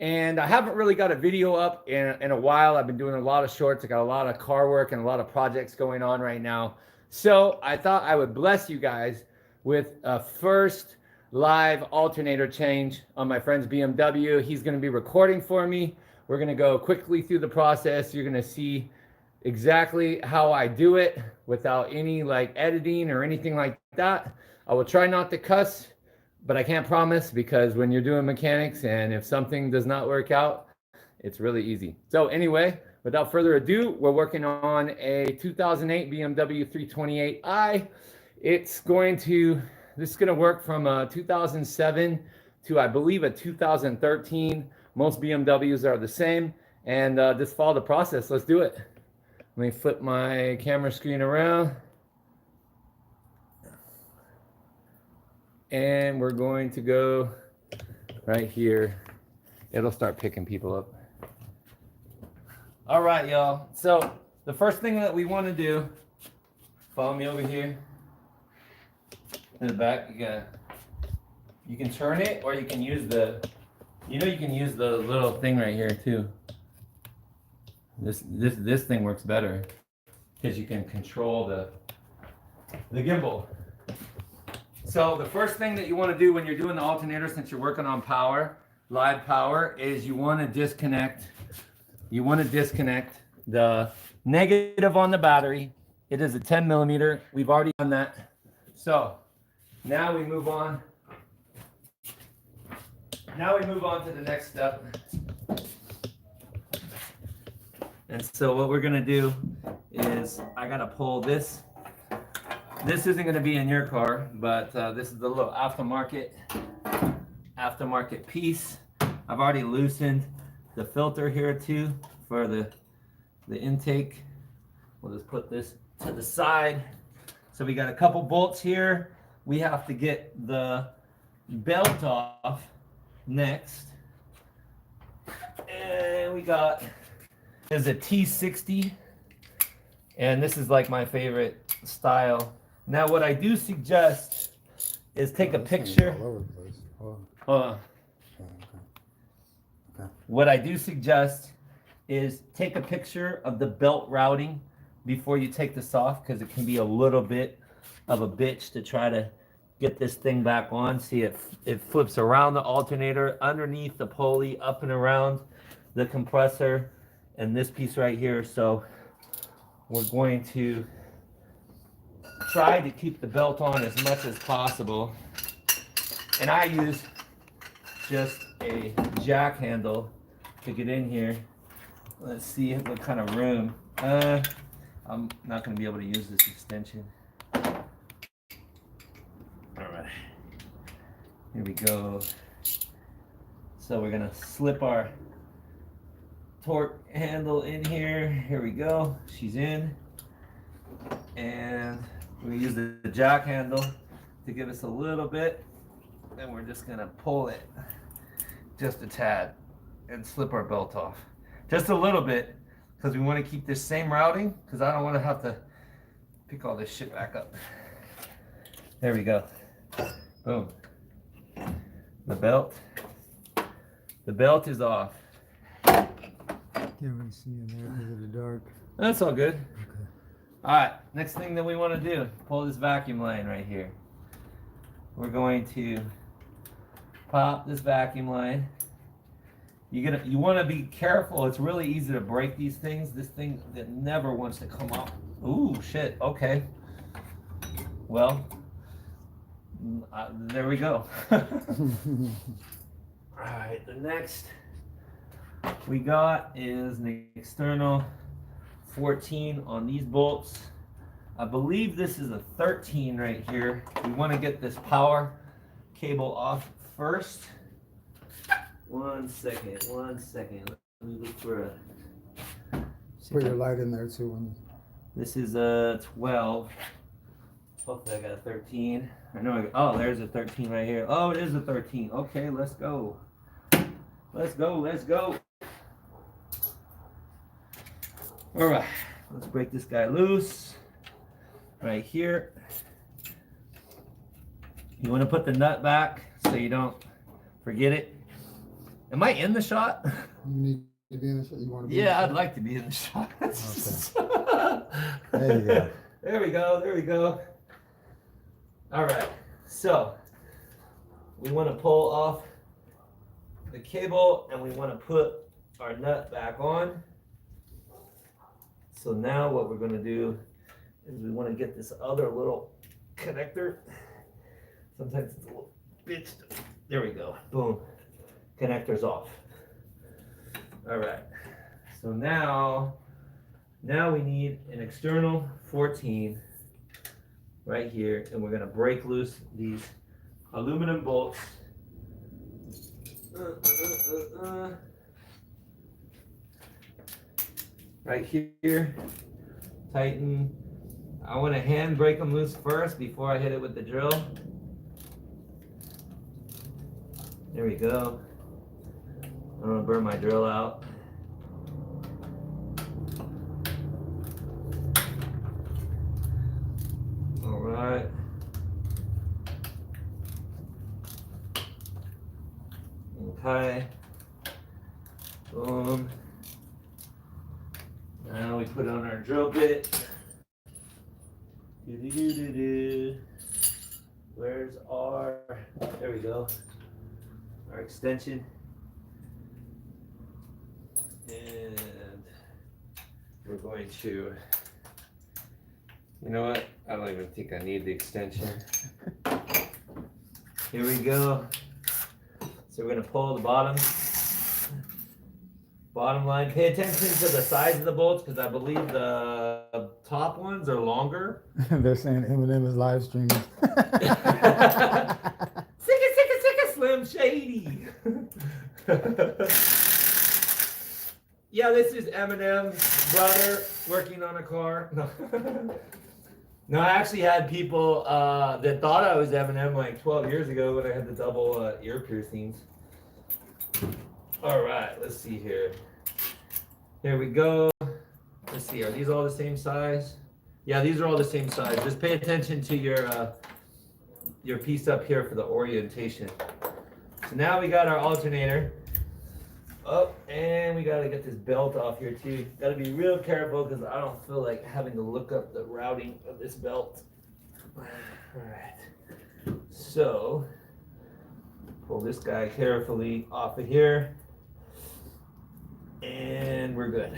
And I haven't really got a video up in a while. I've been doing a lot of shorts. I got a lot of car work and a lot of projects going on right now. So I thought I would bless you guys with a first live alternator change on my friend's BMW. He's going to be recording for me. We're going to go quickly through the process. You're going to see exactly how I do it without any like editing or anything like that. I will try not to cuss, but I can't promise, because when you're doing mechanics and if something does not work out, it's really easy. So anyway, without further ado, we're working on a 2008 BMW 328i. This is going to work from a 2007 to, I believe, a 2013. Most BMWs are the same. And just follow the process. Let's do it. Let me flip my camera screen around. And we're going to go right here. It'll start picking people up. All right, y'all. So the first thing that we want to do, follow me over here in the back. You can turn it, or you can use you can use the little thing right here too. This thing works better because you can control the gimbal. So the first thing that you want to do when you're doing the alternator, since you're working on power, live power, is you want to disconnect the negative on the battery. It is a 10 millimeter. We've already done that. So now we move on. Now we move on to the next step. And so what we're gonna do is I gotta pull this. This isn't going to be in your car, but this is the little aftermarket piece. I've already loosened the filter here too for the intake. We'll just put this to the side. So we got a couple bolts here. We have to get the belt off next. And this is a T60. And this is like my favorite style. Now, what I do suggest is take a picture. What I do suggest is take a picture of the belt routing before you take this off, because it can be a little bit of a bitch to try to get this thing back on. See, it flips around the alternator, underneath the pulley, up and around the compressor, and this piece right here. So we're going to try to keep the belt on as much as possible. And I use just a jack handle to get in here. Let's see what kind of room. I'm not going to be able to use this extension. All right, here we go. So we're going to slip our torque handle in here. Here we go. She's in. And we use the jack handle to give us a little bit, and we're just gonna pull it just a tad and slip our belt off just a little bit, because we want to keep this same routing, because I don't want to have to pick all this shit back up. There we go. Boom. The belt is off. Can't really see in there because of the dark. That's all good. Okay. All right, next thing that we want to do, pull this vacuum line right here. We're going to pop this vacuum line. You want to be careful. It's really easy to break these things. This thing that never wants to come off. Ooh, shit. Okay. Well, there we go. All right, the next we got is an external 14 on these bolts. I believe this is a 13 right here. We want to get this power cable off first. One second. Let me look for a... Put your light in there too. This is a 12. Hopefully I got a 13. Oh, there's a 13 right here. Oh, it is a 13. Okay, let's go. Let's go. All right, let's break this guy loose right here. You want to put the nut back so you don't forget it. Am I in the shot? You need to be in the shot. You want to be in Yeah, the I'd shot? like to be in the shot. There you go. There we go. There we go. All right. So we want to pull off the cable and we want to put our nut back on. So now what we're going to do is we want to get this other little connector. Sometimes it's a little bitch. There we go. Boom. Connector's off. All right. So now we need an external 14 right here, and we're going to break loose these aluminum bolts. Right here. Tighten. I want to hand break them loose first before I hit it with the drill. There we go. I don't want to burn my drill out. All right. Okay. Boom. Now we put on our drill bit. Do-do-do-do-do. Where's our, there we go, our extension. And we're going to, you know what? I don't even think I need the extension. Here we go. So we're gonna pull the bottom line. Pay attention to the size of the bolts because I believe the top ones are longer. They're saying Eminem is live streaming. Sicka, Slim Shady. Yeah, this is Eminem's brother working on a car. No, I actually had people that thought I was Eminem like 12 years ago when I had the double ear piercings. All right, let's see here. Here we go. Let's see, are these all the same size? Yeah, these are all the same size. Just pay attention to your piece up here for the orientation. So now we got our alternator. Oh, and we gotta get this belt off here too. Gotta be real careful because I don't feel like having to look up the routing of this belt. All right. So, pull this guy carefully off of here. And we're good.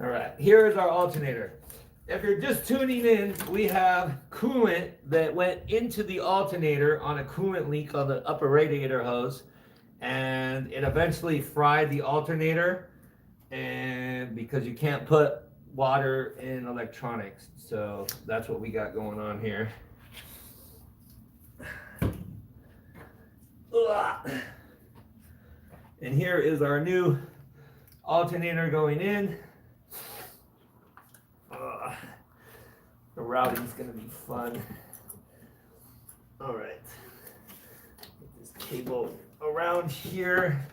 All right, here is our alternator. If you're just tuning in, we have coolant that went into the alternator on a coolant leak on the upper radiator hose, and it eventually fried the alternator, and because you can't put water in electronics, so that's what we got going on here. And here is our new alternator going in. The routing's gonna be fun. All right, get this cable around here.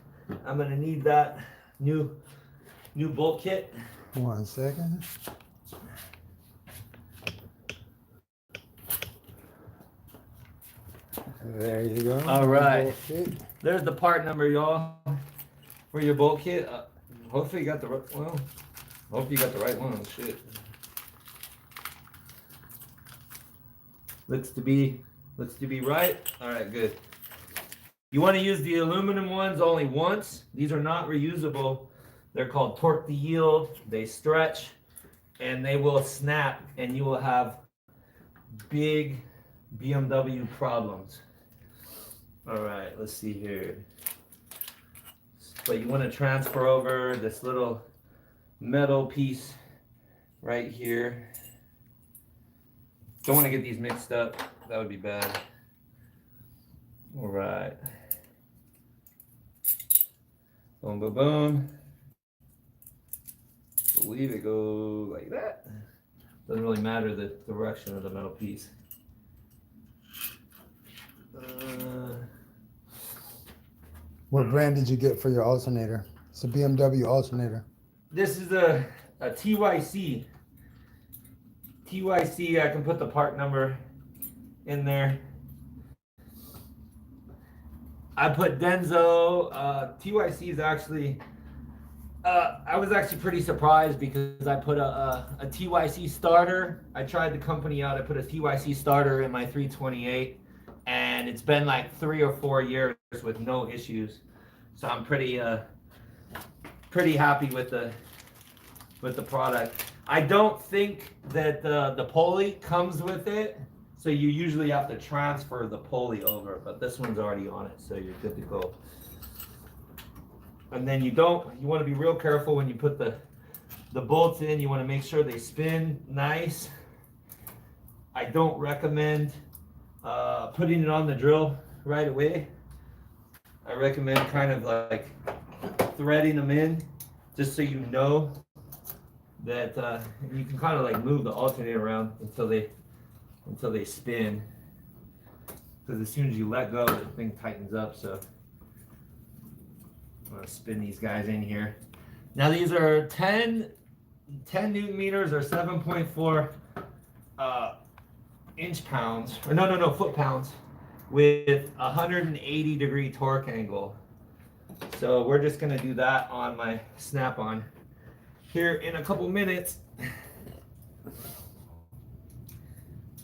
I'm gonna need that new bolt kit. 1 second. There you go. All right. Bolt kit. There's the part number, y'all, for your bolt kit. Hopefully you got the right, well, hope you got the right one. Shit. Looks to be right. All right, good. You want to use the aluminum ones only once. These are not reusable. They're called torque to yield. They stretch and they will snap and you will have big BMW problems. All right, let's see here. But you want to transfer over this little metal piece right here. Don't want to get these mixed up. That would be bad. All right. Boom, boom, boom. I believe it goes like that. Doesn't really matter the direction of the metal piece. What brand did you get for your alternator? It's a BMW alternator. This is a TYC. TYC, I can put the part number in there. I put Denso. TYC is actually. I was actually pretty surprised because I put a TYC starter. I tried the company out. I put a TYC starter in my 328, and it's been like 3 or 4 years with no issues. So I'm pretty happy with the product. I don't think that the pulley comes with it, so you usually have to transfer the pulley over, but this one's already on it, so you're good to go. And then you want to be real careful when you put the bolts in. You want to make sure they spin nice. I don't recommend putting it on the drill right away. I recommend kind of like threading them in, just so you know that you can kind of like move the alternator around until they spin. Because as soon as you let go, the thing tightens up. So I'm gonna spin these guys in here. Now these are 10 Newton meters or 7.4 inch pounds, or no, foot pounds, with 180-degree torque angle. So we're just gonna do that on my snap-on here in a couple minutes.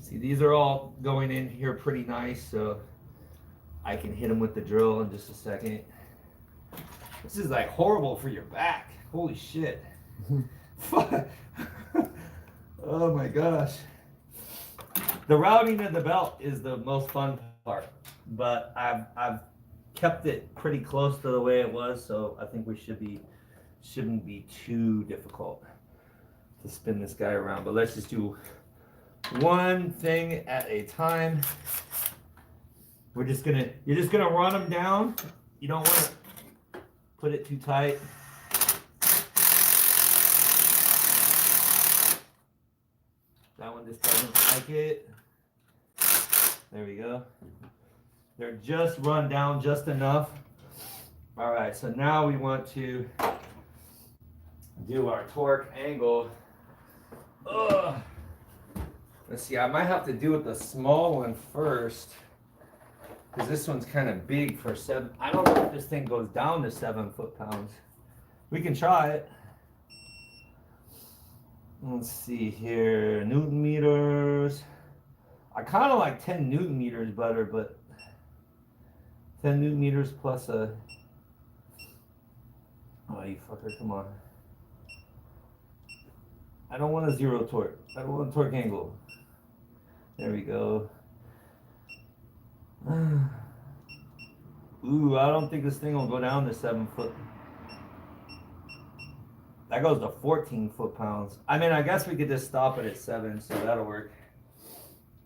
See, these are all going in here pretty nice, so I can hit them with the drill in just a second. This is like horrible for your back. Holy shit. Oh my gosh. The routing of the belt is the most fun part, but I've kept it pretty close to the way it was, so I think we shouldn't be too difficult to spin this guy around. But let's just do one thing at a time. You're just gonna run them down. You don't want to put it too tight. That one just doesn't like it. There we go. They're just run down just enough. All right, so now we want to do our torque angle. Ugh. Let's see, I might have to do it the small one first, because this one's kind of big for 7. I don't know if this thing goes down to 7 foot-pounds. We can try it. Let's see here, Newton meters. I kind of like 10 Newton meters better, but 10 Newton meters plus a, oh you fucker, come on. I don't want a zero torque. I don't want a torque angle. There we go. Ooh, I don't think this thing will go down to 7 foot. That goes to 14 foot-pounds. I mean, I guess we could just stop it at 7, so that'll work.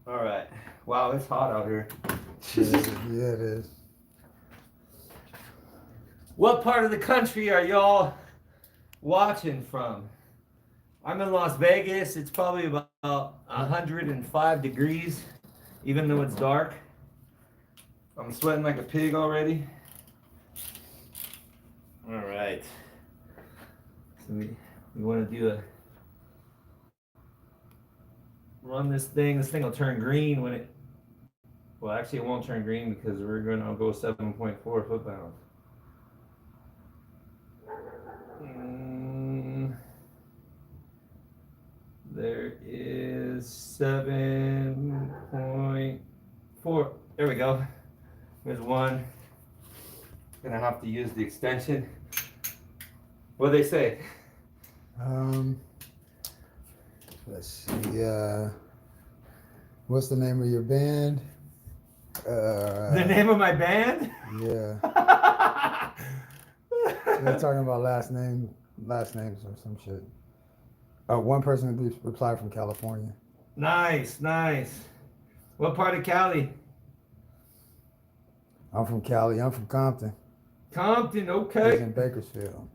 All right. Wow, it's hot out here. Yeah, it is. What part of the country are y'all watching from? I'm in Las Vegas. It's probably about 105 degrees, even though it's dark. I'm sweating like a pig already. All right. So we want to do a run this thing. This thing will turn green when it. Well, actually, it won't turn green because we're going to go 7.4 foot-pounds. There is 7.4. There we go. There's one. Gonna have to use the extension. What do they say? Let's see. What's the name of your band? The name of my band? Yeah. They're talking about last names or some shit. One person replied from California. Nice, nice. What part of Cali? I'm from Cali. I'm from Compton. Compton, I okay. was in Bakersfield.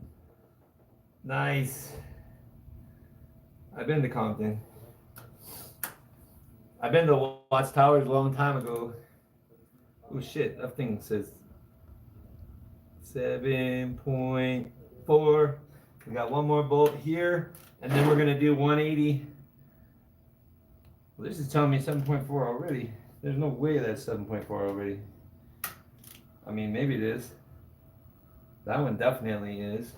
Nice. I've been to Compton. I've been to Watts Towers a long time ago. Oh shit, that thing says 7.4. We got one more bolt here, and then we're gonna do 180. Well, this is telling me 7.4 already. There's no way that's 7.4 already. I mean, maybe it is. That one definitely is.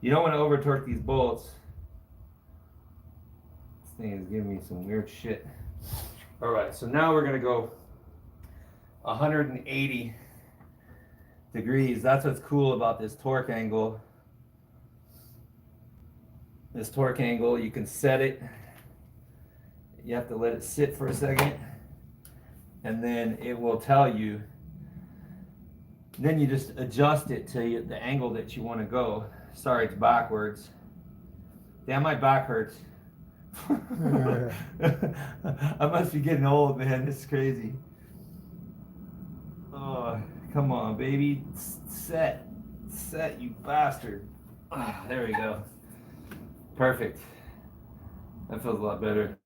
You don't want to over torque these bolts. This thing is giving me some weird shit. All right, so now we're gonna go 180 degrees. That's what's cool about this torque angle. This torque angle, you can set it. You have to let it sit for a second, and then it will tell you. Then you just adjust it to the angle that you want to go. Sorry, it's backwards. Damn, my back hurts. I must be getting old, man. This is crazy. Oh, come on, baby. Set, you bastard. Ah, there we go. Perfect. That feels a lot better.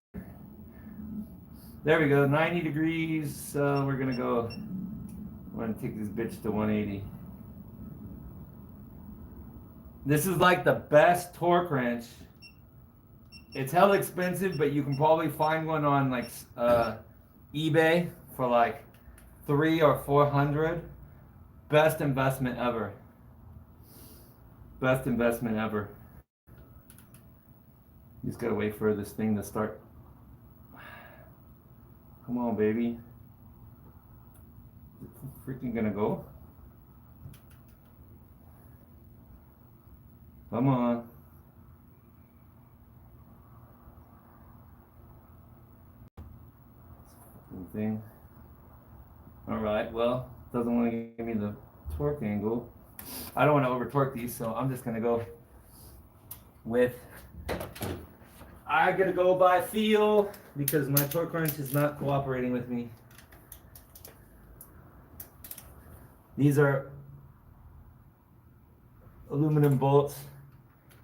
There we go, 90 degrees. So we're gonna go. I'm gonna take this bitch to 180. This is like the best torque wrench. It's hell expensive, but you can probably find one on like eBay for like $300 or $400. Best investment ever. Best investment ever. You just gotta wait for this thing to start. Come on, baby. Is it freaking gonna go? Come on. Thing. All right, well, doesn't want to give me the torque angle. I don't want to over torque these, so I'm just gonna go with. I gotta go by feel because my torque wrench is not cooperating with me. These are aluminum bolts.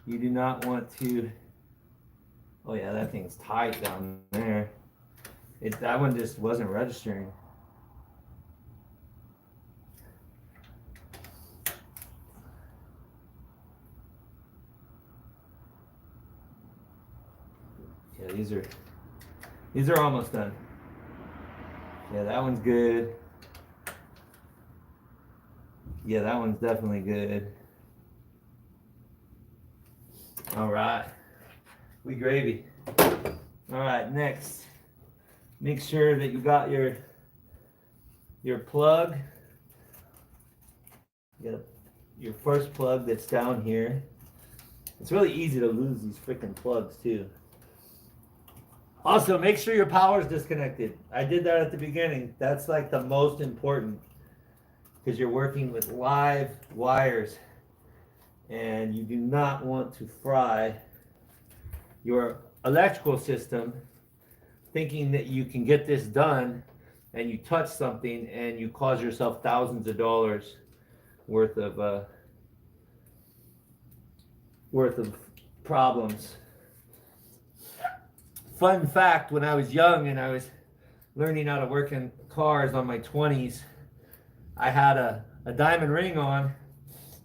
You do not want to. Oh yeah, that thing's tight down there. That one just wasn't registering. Yeah, these are almost done. Yeah, that one's good. Yeah, that one's definitely good. All right, we gravy. All right, next. Make sure that you got your plug. You got your first plug that's down here. It's really easy to lose these freaking plugs too. Also, make sure your power is disconnected. I did that at the beginning. That's like the most important because you're working with live wires and you do not want to fry your electrical system thinking that you can get this done and you touch something and you cause yourself thousands of dollars worth of problems. Fun fact, when I was young and I was learning how to work in cars on my 20s, I had a diamond ring on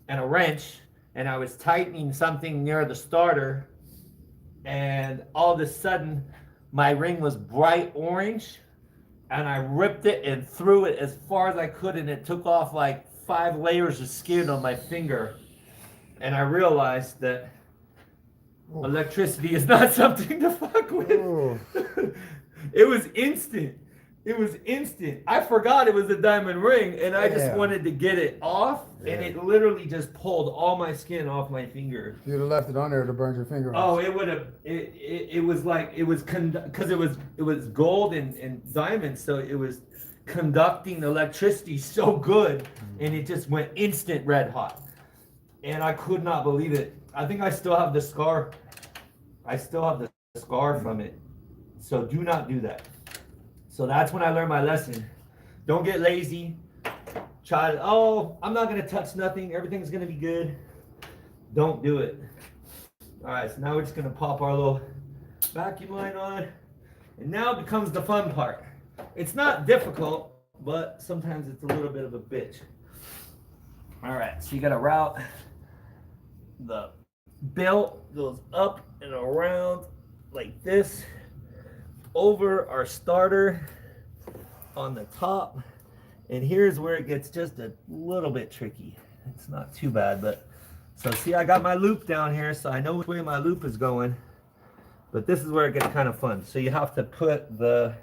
and a wrench and I was tightening something near the starter and all of a sudden my ring was bright orange and I ripped it and threw it as far as I could and it took off like 5 layers of skin on my finger. And I realized that electricity is not something to fuck with. It was instant. It was instant. I forgot it was a diamond ring and I just wanted to get it off and it literally just pulled all my skin off my finger. You'd have left it on there to burn your finger off. Oh, it would have. It was like it was because it was gold and diamond, so it was conducting electricity so good, and it just went instant red hot, and I could not believe it. I think I still have the scar. I still have the scar from it. So do not do that. So that's when I learned my lesson. Don't get lazy. Try to, oh, I'm not gonna touch nothing. Everything's gonna be good. Don't do it. All right, so now we're just gonna pop our little vacuum line on. And now it becomes the fun part. It's not difficult, but sometimes it's a little bit of a bitch. All right, so you gotta route. The belt goes up and around like this over our starter on the top. And here's where it gets just a little bit tricky. It's not too bad, but so see, I got my loop down here, so I know which way my loop is going. But this is where it gets kind of fun. So you have to put the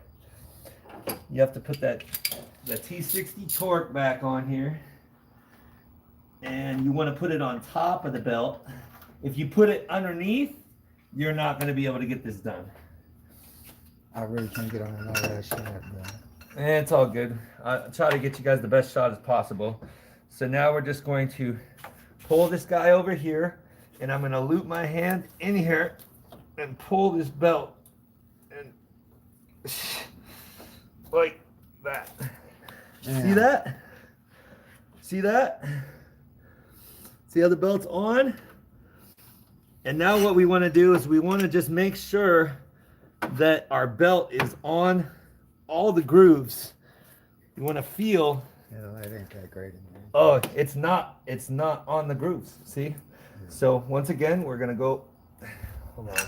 that the T60 torque back on here, and you want to put it on top of the belt. If you put it underneath, you're not going to be able to get this done. I really can't get on all that shit, man. It's all good. I'll try to get you guys the best shot as possible. So now we're just going to pull this guy over here, and I'm going to loop my hand in here and pull this belt and like that. Yeah. See that? See that? See how the belt's on? And now what we want to do is we want to just make sure that our belt is on all the grooves. You want to feel. Yeah, the light ain't that great in here. Oh, it's not on the grooves. See? Yeah. So once again, we're gonna go. Hold on.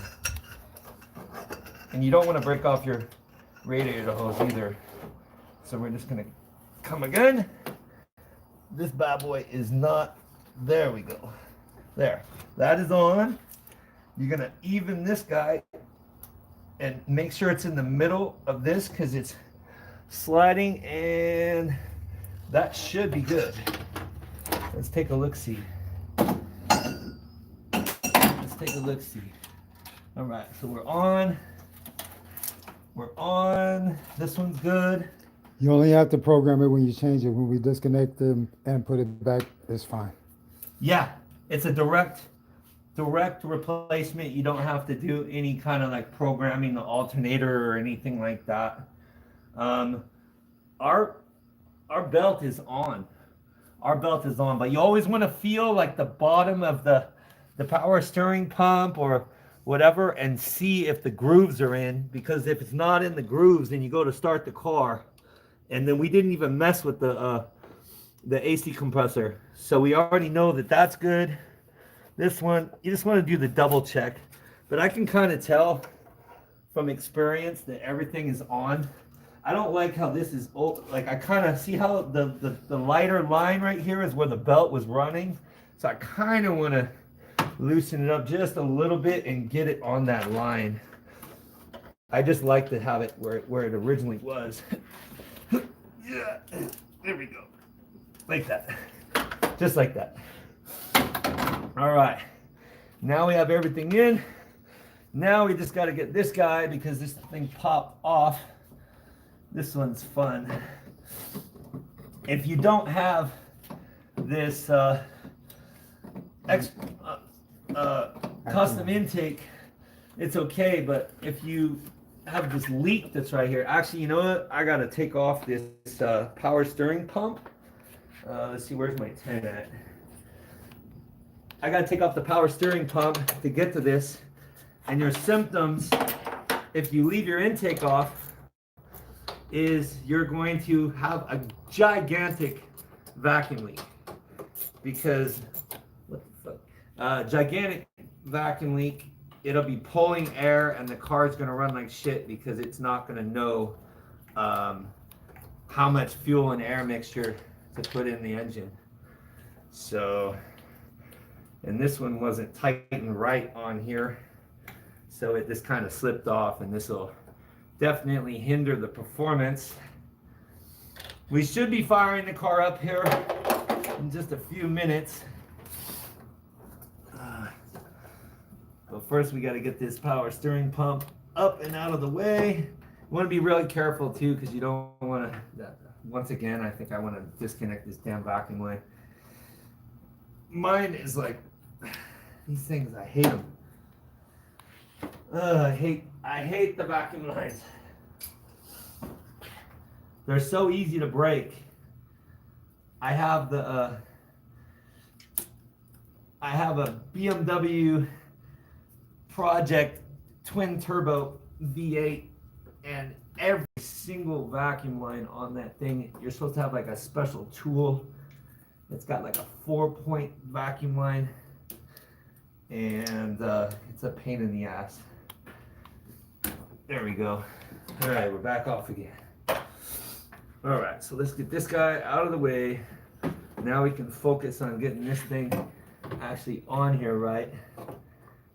And you don't want to break off your radiator hose either. So we're just gonna come again. This bad boy is not. There we go. There. That is on. You're gonna even this guy and make sure it's in the middle of this because it's sliding, and that should be good. Let's take a look-see. Let's take a look-see. All right, so we're on. We're on. This one's good. You only have to program it when you change it. When we disconnect them and put it back, it's fine. Yeah, it's a direct replacement. You don't have to do any kind of like programming the alternator or anything like that. Our belt is on. Our belt is on, but you always want to feel like the bottom of the power steering pump or whatever and see if the grooves are in, because if it's not in the grooves, then you go to start the car, and then we didn't even mess with the AC compressor, so we already know that that's good. This one, you just want to do the double check, but I can kind of tell from experience that everything is on. I don't like how this is, like I kind of see how the lighter line right here is where the belt was running, so I kind of want to loosen it up just a little bit and get it on that line. I just like to have it where it originally was. Yeah, there we go, like that, just like that. All right, now we have everything in. Now we just got to get this guy because this thing popped off. This one's fun. If you don't have this custom intake, it's okay, but if you have this leak that's right here, actually, you know what? I got to take off this power steering pump. Let's see, where's my 10 at? I got to take off the power steering pump to get to this. And your symptoms, if you leave your intake off, is you're going to have a gigantic vacuum leak. Because, what the fuck? Gigantic vacuum leak, it'll be pulling air and the car's going to run like shit because it's not going to know how much fuel and air mixture to put in the engine. So, and this one wasn't tightened right on here, so it just kind of slipped off, and this will definitely hinder the performance. We should be firing the car up here in just a few minutes. But first we got to get this power steering pump up and out of the way. You want to be really careful too, because you don't want to, once again, I think I want to disconnect this damn vacuum line. Mine is like, these things, I hate them. I hate the vacuum lines. They're so easy to break. I have a BMW Project twin turbo V8, and every single vacuum line on that thing, you're supposed to have like a special tool. It's got like a 4-point vacuum line, and it's a pain in the ass. There we go. All right, we're back off again. All right, so let's get this guy out of the way. Now we can focus on getting this thing actually on here, right?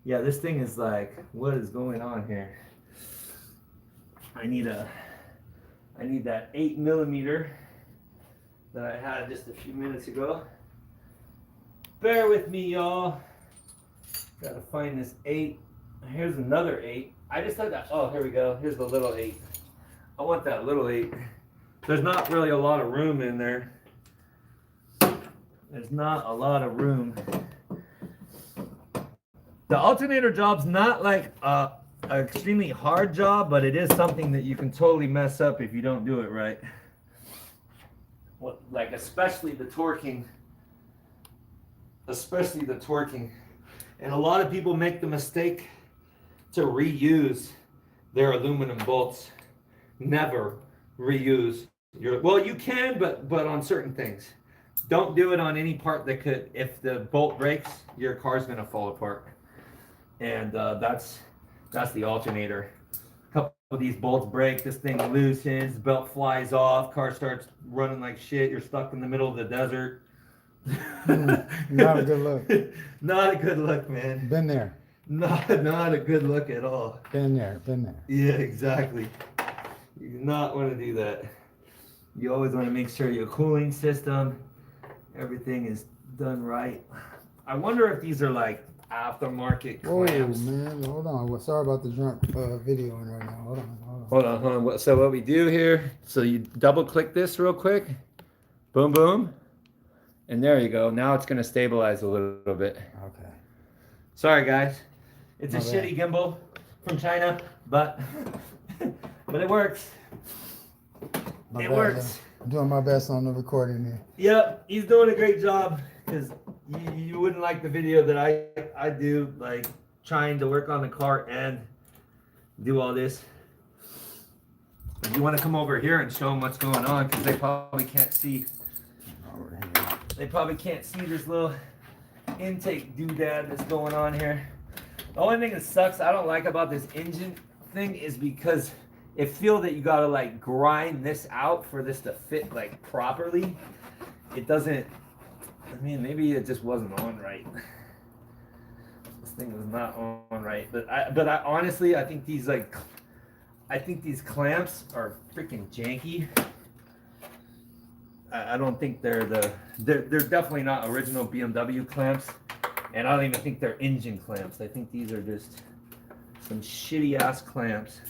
Yeah, this thing is like, what is going on here? I need that 8mm that I had just a few minutes ago. Bear with me, y'all. Gotta find this 8. Here's another 8. I just had that. Oh, here we go. Here's the little 8. I want that little 8. There's not really a lot of room in there. There's not a lot of room. The alternator job's not like an extremely hard job, but it is something that you can totally mess up if you don't do it right. Like especially the torquing. Especially the torquing. And a lot of people make the mistake to reuse their aluminum bolts. Never reuse your, well, you can, but on certain things. Don't do it on any part that could, if the bolt breaks, your car's gonna fall apart. And that's the alternator. A couple of these bolts break, this thing loosens, belt flies off, car starts running like shit, you're stuck in the middle of the desert. Not a good look. Not a good look, man. Been there. Not a good look at all. Been there. Yeah, exactly. You do not want to do that. You always want to make sure your cooling system, everything is done right. I wonder if these are like aftermarket clamps. Oh man, hold on. Well, sorry about the drunk videoing right now. Hold on. So what we do here, so you double click this real quick. Boom, boom. And there you go. Now it's going to stabilize a little bit. Okay. Sorry, guys. It's a My bad. shitty gimbal from China, but it works. It works. I'm doing my best on the recording here. Yep, he's doing a great job, because you wouldn't like the video that I do, like trying to work on the car and do all this. If you want to come over here and show them what's going on, because they probably can't see. Over here. They probably can't see this little intake doodad that's going on here. The only thing that sucks, I don't like about this engine thing, is because it feels that you gotta like grind this out for this to fit like properly. It doesn't. I mean, maybe it just wasn't on right. This thing was not on right. But I honestly, I think these clamps are freaking janky. I don't think they're definitely not original BMW clamps, and I don't even think they're engine clamps. I think these are just some shitty ass clamps.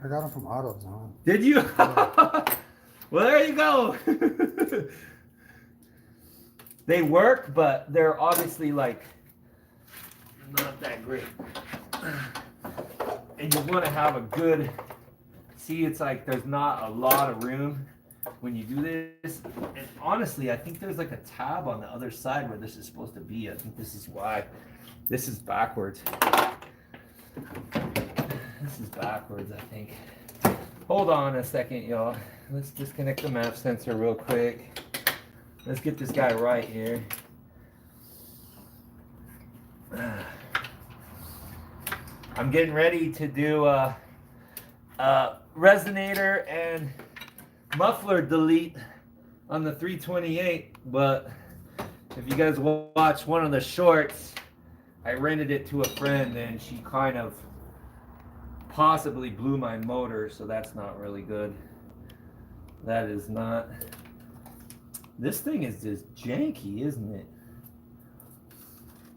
I got them from AutoZone. Did you? Well, there you go. They work, but they're obviously like not that great. And you want to have a good. See, it's like there's not a lot of room when you do this. And honestly, I think there's like a tab on the other side where this is supposed to be. I think this is why. This is backwards. This is backwards, I think. Hold on a second, y'all. Let's disconnect the map sensor real quick. Let's get this guy right here. I'm getting ready to do resonator and muffler delete on the 328, but if you guys watch one of the shorts, I rented it to a friend and she kind of possibly blew my motor, so that's not really good. That is not. This thing is just janky, isn't it?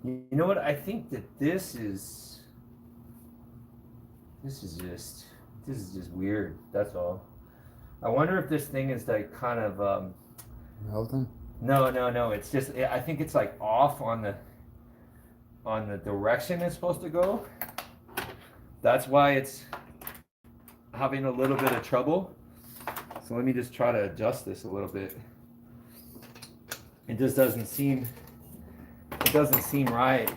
You know what? I think that this is just weird. That's all. I wonder if this thing is like kind of Melton? No. It's just, I think it's like off on the direction it's supposed to go. That's why it's having a little bit of trouble. So let me just try to adjust this a little bit. It just doesn't seem right.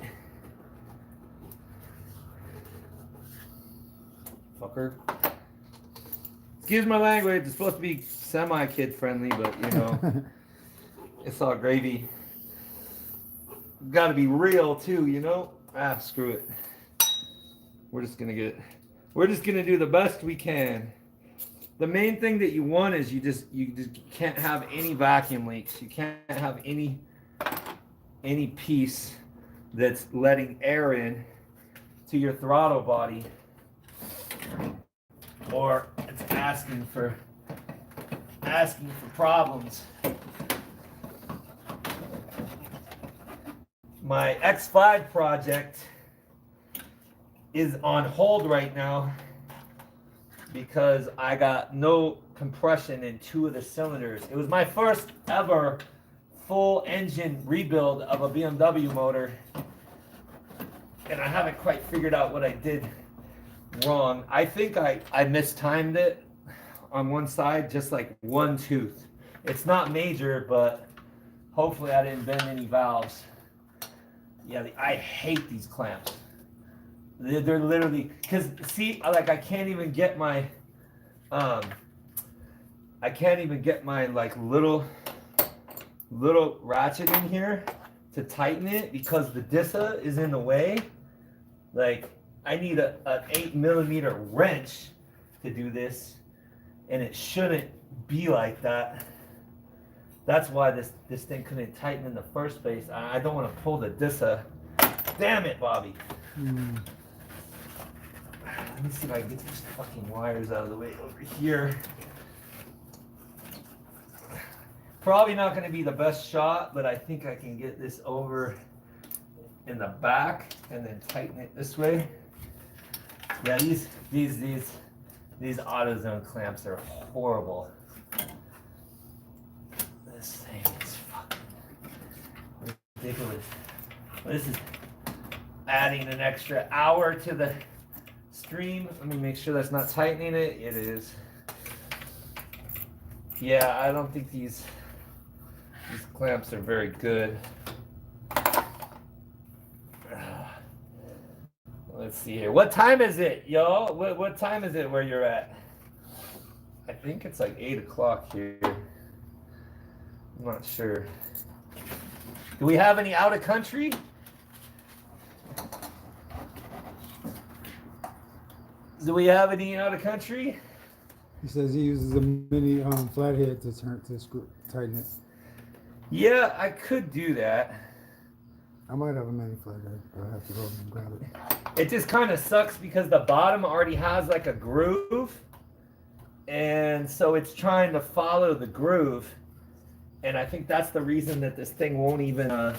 Fucker. Excuse my language, it's supposed to be semi-kid friendly, but you know, it's all gravy. Gotta be real too, you know? Ah, screw it. We're just gonna do the best we can. the main thing that you want is you just can't have any vacuum leaks. You can't have any piece that's letting air in to your throttle body, or it's asking for problems. My X5 project is on hold right now because I got no compression in 2 of the cylinders. It was my first ever full engine rebuild of a BMW motor, and I haven't quite figured out what I did wrong. I think I mistimed it on one side, just like one tooth. It's not major, but hopefully I didn't bend any valves. Yeah, I hate these clamps. They're literally, because see, like I can't even get my like little ratchet in here to tighten it because the dissa is in the way. Like I need an 8mm wrench to do this, and it shouldn't be like that. That's why this thing couldn't tighten in the first place. I don't want to pull the dissa. Damn it, Bobby. Let me see if I can get these fucking wires out of the way over here. Probably not going to be the best shot, but I think I can get this over in the back and then tighten it this way. Yeah, these AutoZone clamps are horrible. This thing is fucking ridiculous. This is adding an extra hour to the stream. Let me make sure that's not tightening it. It is. Yeah, I don't think these clamps are very good. Let's see here. What time is it, yo? What time is it where you're at? I think it's like 8 o'clock here. I'm not sure. Do we have any out of country? Do we have any out of country? He says he uses a mini flathead to tighten it. Yeah, I could do that. I might have a mini flathead, but I have to go and grab it. It just kind of sucks because the bottom already has like a groove, and so it's trying to follow the groove, and I think that's the reason that this thing won't even. You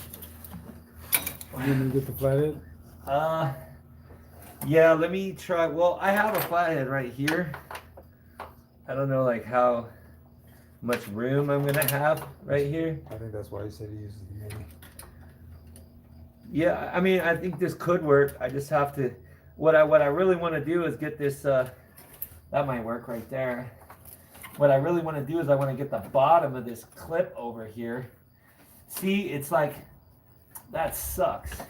want me to get the flathead? Yeah, let me try. Well, I have a flathead right here. I don't know like how much room I'm gonna have right here. I think that's why he said he uses the mini. Yeah, I mean, I think this could work. I just have to. What I really want to do is get this. That might work right there. What I really want to do is I want to get the bottom of this clip over here. See, it's like that sucks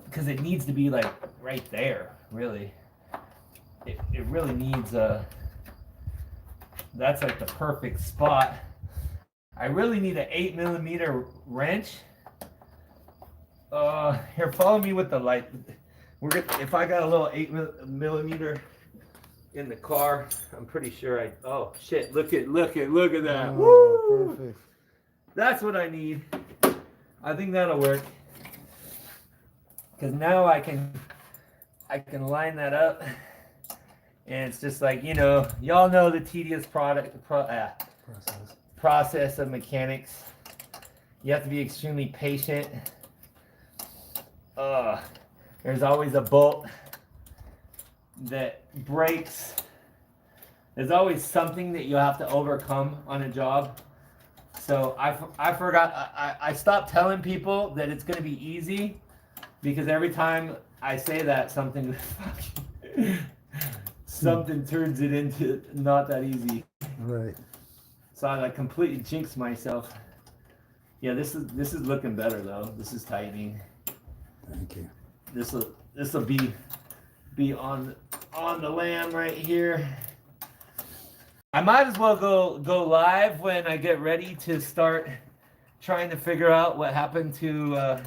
because it needs to be like right there. Really, it really needs a. That's like the perfect spot. I really need an 8mm wrench. Here, follow me with the light. If I got a little 8mm in the car, I'm pretty sure oh shit, look at that. Oh, Woo! perfect. That's what I need. I think that'll work. Cause now I can line that up, and it's just like, you know, y'all know the tedious process of mechanics. You have to be extremely patient. There's always a bolt that breaks. There's always something that you have to overcome on a job. So I forgot. I stopped telling people that it's going to be easy because every time I say that, something turns it into not that easy. Right. So I like completely jinxed myself. Yeah, this is looking better though. This is tightening. Thank you. This will be on the lamb right here. I might as well go live when I get ready to start trying to figure out what happened to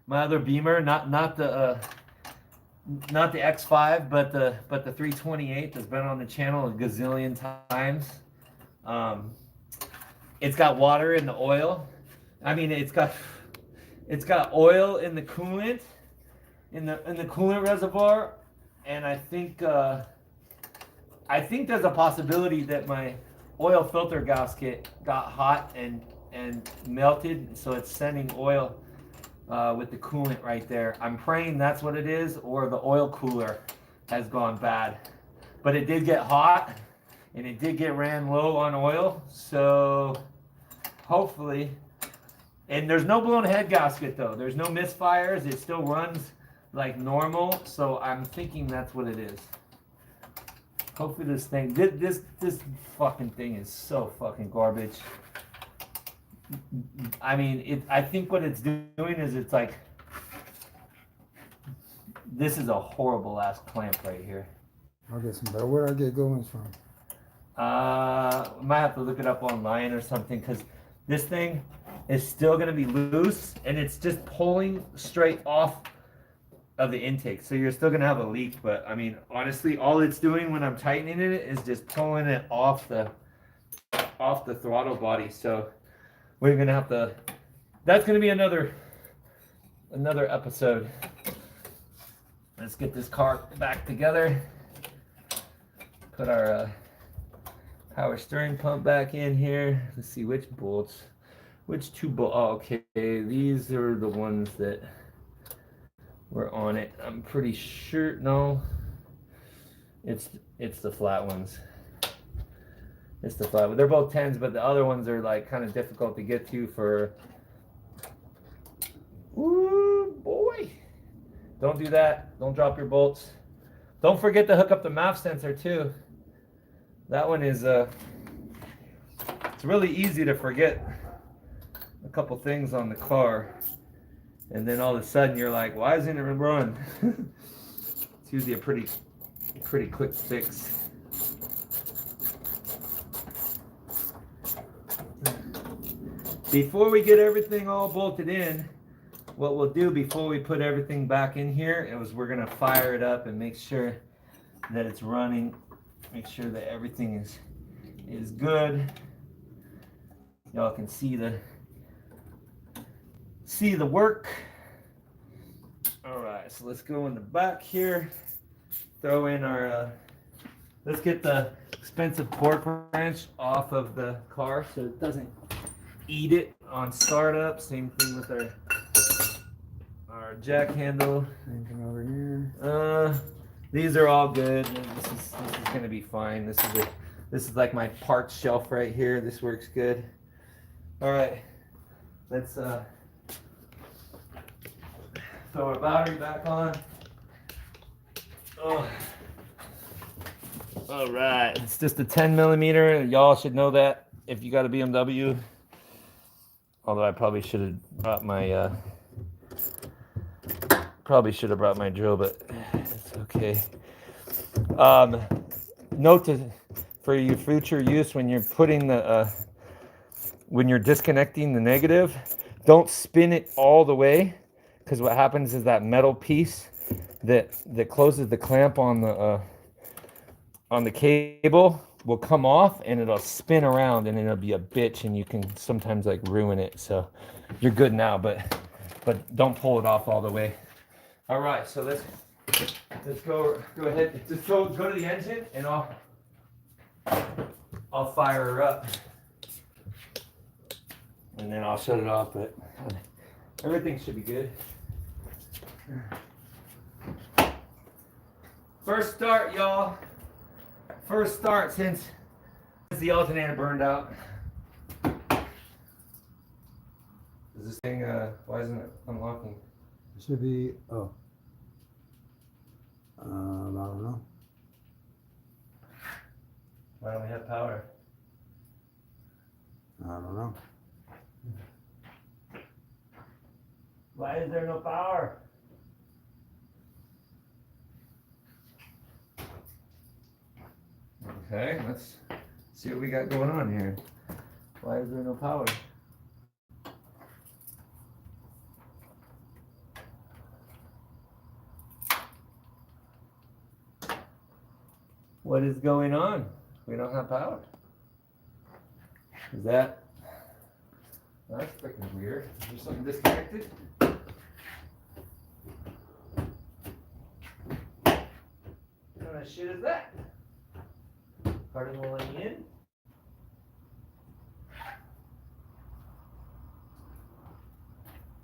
my other Beamer. Not the not the X5, but the 328 that's been on the channel a gazillion times. It's got water in the oil. I mean, it's got oil in the coolant, in the coolant reservoir, and I think there's a possibility that my oil filter gasket got hot and melted, so it's sending oil with the coolant right there. I'm praying that's what it is, or the oil cooler has gone bad. But it did get hot, and it did get ran low on oil, so hopefully. And there's no blown head gasket though. There's no misfires. It still runs like normal, so I'm thinking that's what it is. Hopefully this thing, this fucking thing is so fucking garbage. I mean, I think what it's doing is it's like, this is a horrible ass clamp right here. I'll get some better. Where do I get good ones from? Might have to look it up online or something, because this thing is still going to be loose and it's just pulling straight off of the intake. So you're still going to have a leak, but I mean, honestly, all it's doing when I'm tightening it is just pulling it off the throttle body. So we're going to have to, that's going to be another episode. Let's get this car back together. Put our power steering pump back in here. Let's see which bolts. Which two bolts? Oh, okay. These are the ones that were on it. I'm pretty sure. No. It's the flat ones. It's the flat. They're both 10s, but the other ones are like kind of difficult to get to for. Ooh, boy. Don't do that. Don't drop your bolts. Don't forget to hook up the MAF sensor too. That one is it's really easy to forget a couple things on the car, and then all of a sudden you're like, why isn't it run? It's usually a pretty quick fix. Before we get everything all bolted in, what we'll do before we put everything back in here is we're gonna fire it up and make sure that it's running. Make sure that everything is good. Y'all can see the work. All right, so let's go in the back here. Throw in our let's get the expensive torque wrench off of the car so it doesn't eat it on startup. Same thing with our jack handle. Anything over here? These are all good. This is gonna be fine. This is like my parts shelf right here. This works good. All right, let's throw our battery back on. Oh. All right, it's just a 10mm. Y'all should know that if you got a BMW. Although I probably should have brought my drill, but it's okay. Note for your future use when you're putting when you're disconnecting the negative, don't spin it all the way, because what happens is that metal piece that closes the clamp on the cable will come off and it'll spin around and it'll be a bitch, and you can sometimes like ruin it. So you're good now, but don't pull it off all the way. All right, so let's go ahead. Just go to the engine and I'll fire her up, and then I'll shut it off. But everything should be good. First start, y'all. First start since the alternator burned out. Is this thing? Why isn't it unlocking? It should be. Oh. I don't know. Why don't we have power? I don't know. Why is there no power? Okay, let's see what we got going on here. Why is there no power? What is going on? We don't have power. Is that? That's freaking weird. Is there something disconnected? What kind of shit is that? Cardinal line in?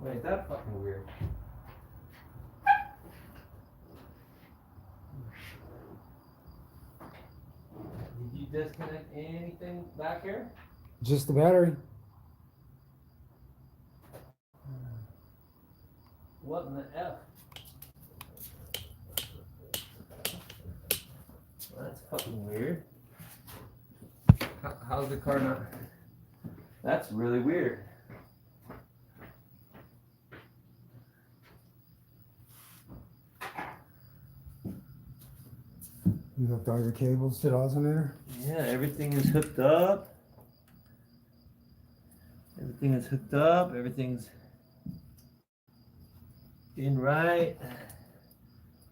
Wait, that's fucking weird. Did you disconnect anything back here? Just the battery. What in the F? Well, that's fucking weird. How's the car not? That's really weird. You hooked all your cables to the alternator? Yeah, everything is hooked up. Everything is hooked up. Everything's in right.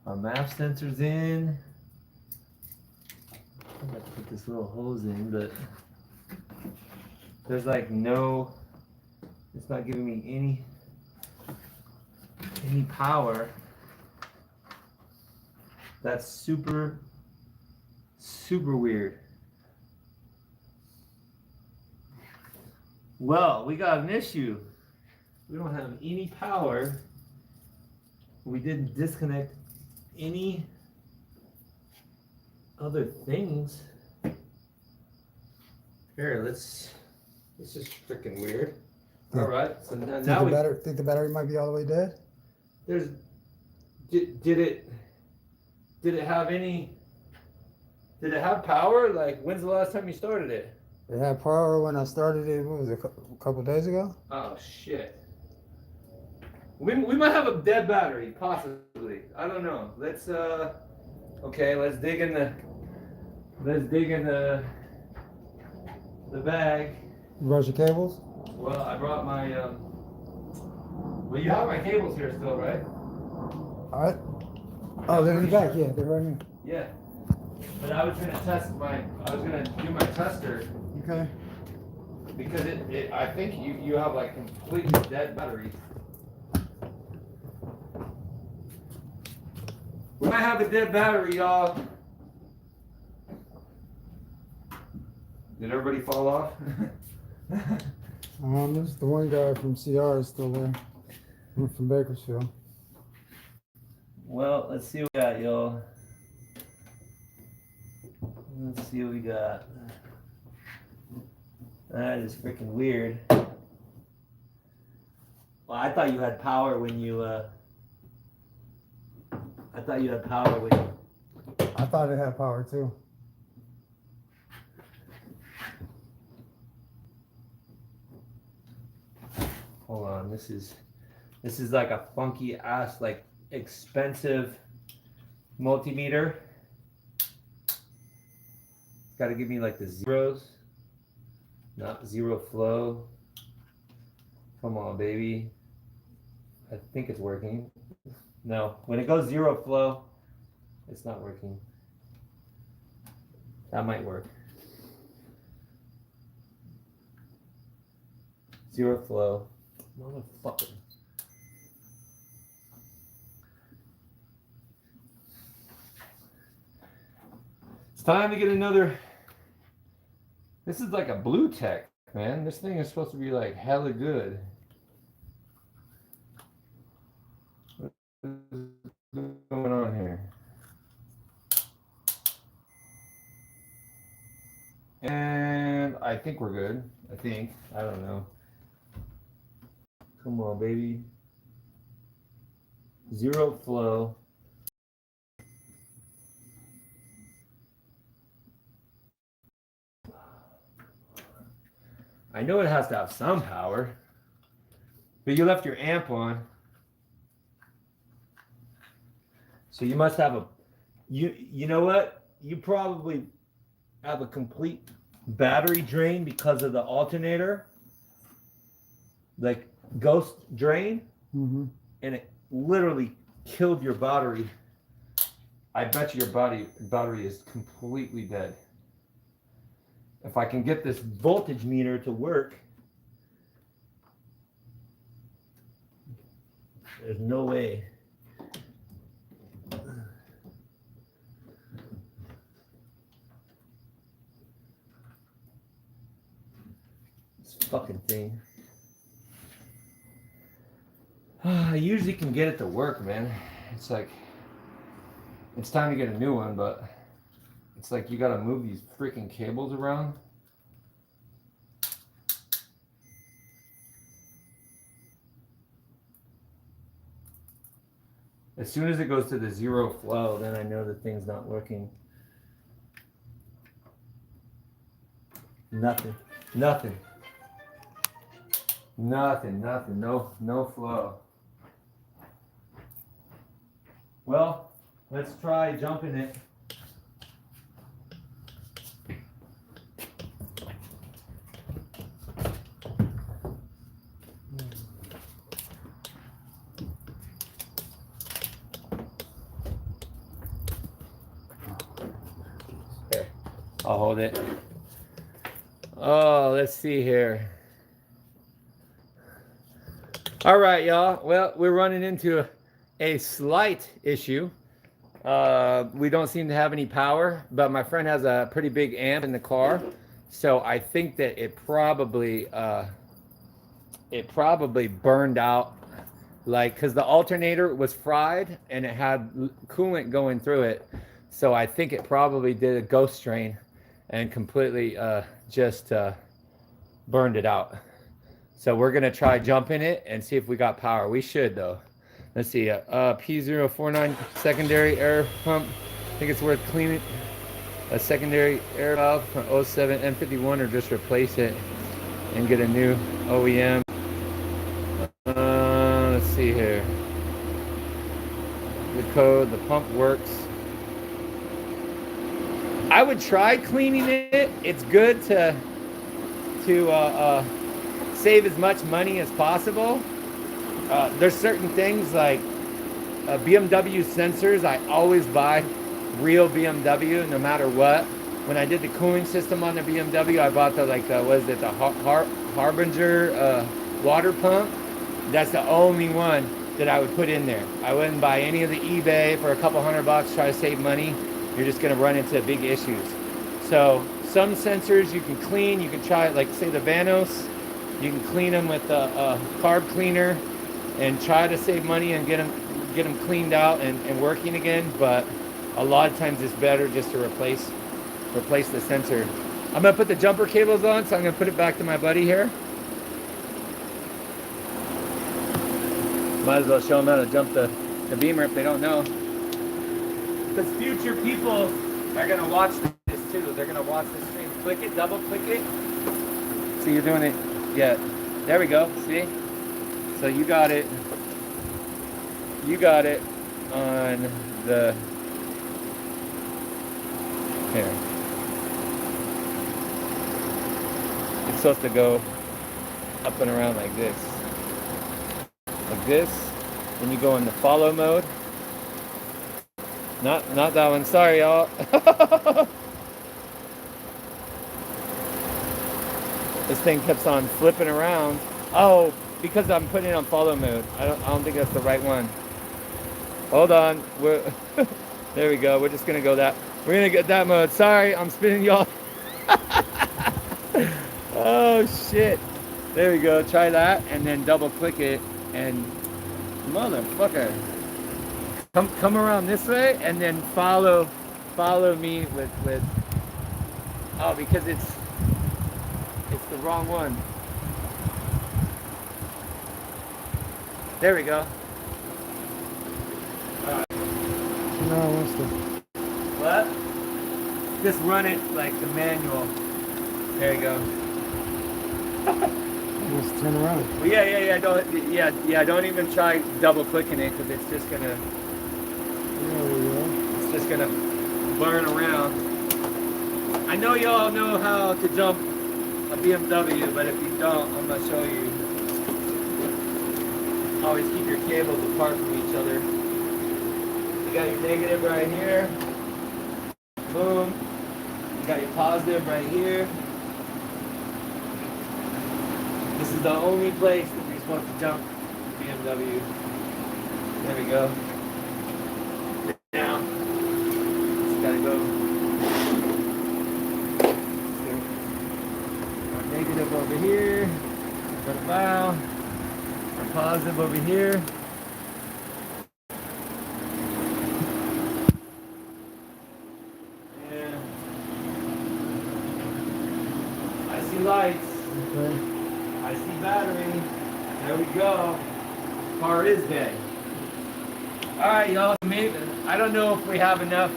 Our map sensor's in. I'm about to put this little hose in, but there's like no, it's not giving me any power. That's super weird. Well, we got an issue. We don't have any power. We didn't disconnect any other things. Here, this is freaking weird. Yeah. All right, so now we Think the battery might be all the way dead? there's did it have any? Did it have power? Like, when's the last time you started it? It had power when I started it. What was it? A couple days ago? Oh shit. We might have a dead battery, possibly. I don't know. Let's okay, let's dig in the bag. You brought your cables? Well, I brought my well, you have my cables here still, right? All right. Oh, they're in the back. Yeah, they're right here. Yeah. But I was gonna do my tester Okay. because I think you have like completely dead batteries. We might have a dead battery, y'all. Did everybody fall off? There's the one guy from CR is still there. I'm from Bakersfield. Well, let's see what we got, y'all. Let's see what we got. That is freaking weird. Well, I thought you had power when you, I thought you had power when you... I thought it had power too. Hold on, this is like a funky ass, like expensive multimeter. Got to give me like the zeros, not zero flow. Come on, baby. I think it's working. No, when it goes zero flow, it's not working. That might work. Zero flow. Motherfucker. It's time to get another. This is like a blue tech, man. This thing is supposed to be like hella good. What is going on here? And I think we're good. I think. I don't know. Come on, baby. Zero flow. I know it has to have some power, but you left your amp on. So you must have you know what? You probably have a complete battery drain because of the alternator. Like ghost drain. Mm-hmm. And it literally killed your battery. I bet you your battery is completely dead. If I can get this voltage meter to work, there's no way. This fucking thing. I usually can get it to work, man. It's like, it's time to get a new one, but it's like you gotta move these freaking cables around. As soon as it goes to the zero flow, then I know the thing's not working. Nothing, nothing, nothing, nothing, no flow. Well, let's try jumping it. Here, I'll hold it. Oh, let's see here. All right, y'all. Well, we're running into a slight issue. We don't seem to have any power, but my friend has a pretty big amp in the car, so I think that it probably burned out, like, because the alternator was fried and it had coolant going through it, so I think it probably did a ghost drain and completely just burned it out. So we're gonna try jumping it and see if we got power. We should though. Let's see, P049 secondary air pump. I think it's worth cleaning a secondary air valve from 07 N51 or just replace it and get a new OEM. Let's see here. The code, the pump works. I would try cleaning it. It's good to save as much money as possible. There's certain things like BMW sensors. I always buy real BMW no matter what. When I did the cooling system on the BMW, I bought the Harbinger water pump. That's the only one that I would put in there. I wouldn't buy any of the eBay for a couple $100, try to save money. You're just gonna run into big issues. So some sensors you can clean. You can try, like say the Vanos, you can clean them with a carb cleaner and try to save money and get them cleaned out and working again. But a lot of times it's better just to replace the sensor. I'm gonna put the jumper cables on, so I'm gonna put it back to my buddy here. Might as well show them how to jump the beamer if they don't know. Because future people are gonna watch this too. They're gonna watch the stream. Click it, double click it. See, you're doing it. Yeah, there we go. See? So you got it. You got it on the here. It's supposed to go up and around like this. Like this. Then you go in the follow mode. Not that one. Sorry, y'all. This thing keeps on flipping around. Oh, because I'm putting it on follow mode. I don't think that's the right one. Hold on. There we go. We're just gonna go that. We're gonna get that mode. Sorry, I'm spinning y'all. Oh shit. There we go. Try that and then double click it and motherfucker. Come around this way and then follow me with oh, because it's the wrong one. There we go. No, what's the... What? Just run it like the manual. There you go. Let's turn around. Well, yeah. Don't even try double clicking it because it's just gonna. There we go. It's just gonna burn around. I know y'all know how to jump a BMW, but if you don't, I'm gonna show you. Always keep your cables apart from each other. You got your negative right here. Boom. You got your positive right here. This is the only place that you're supposed to jump the BMW. There we go. Now, just gotta go. Our negative over here. For the bow. Our positive over here. Yeah. I see lights. Okay. I see battery. There we go. Car is dead. All right, y'all. Maybe I don't know if we have enough.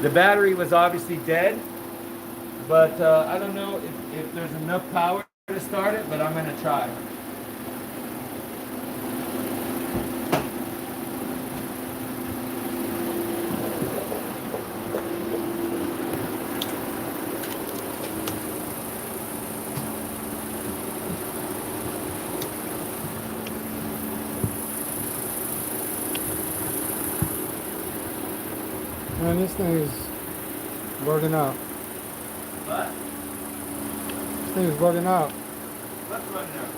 The battery was obviously dead, but I don't know if there's enough power to start it. But I'm gonna try. Man, this thing is working out. What? This thing is working out. What's running out?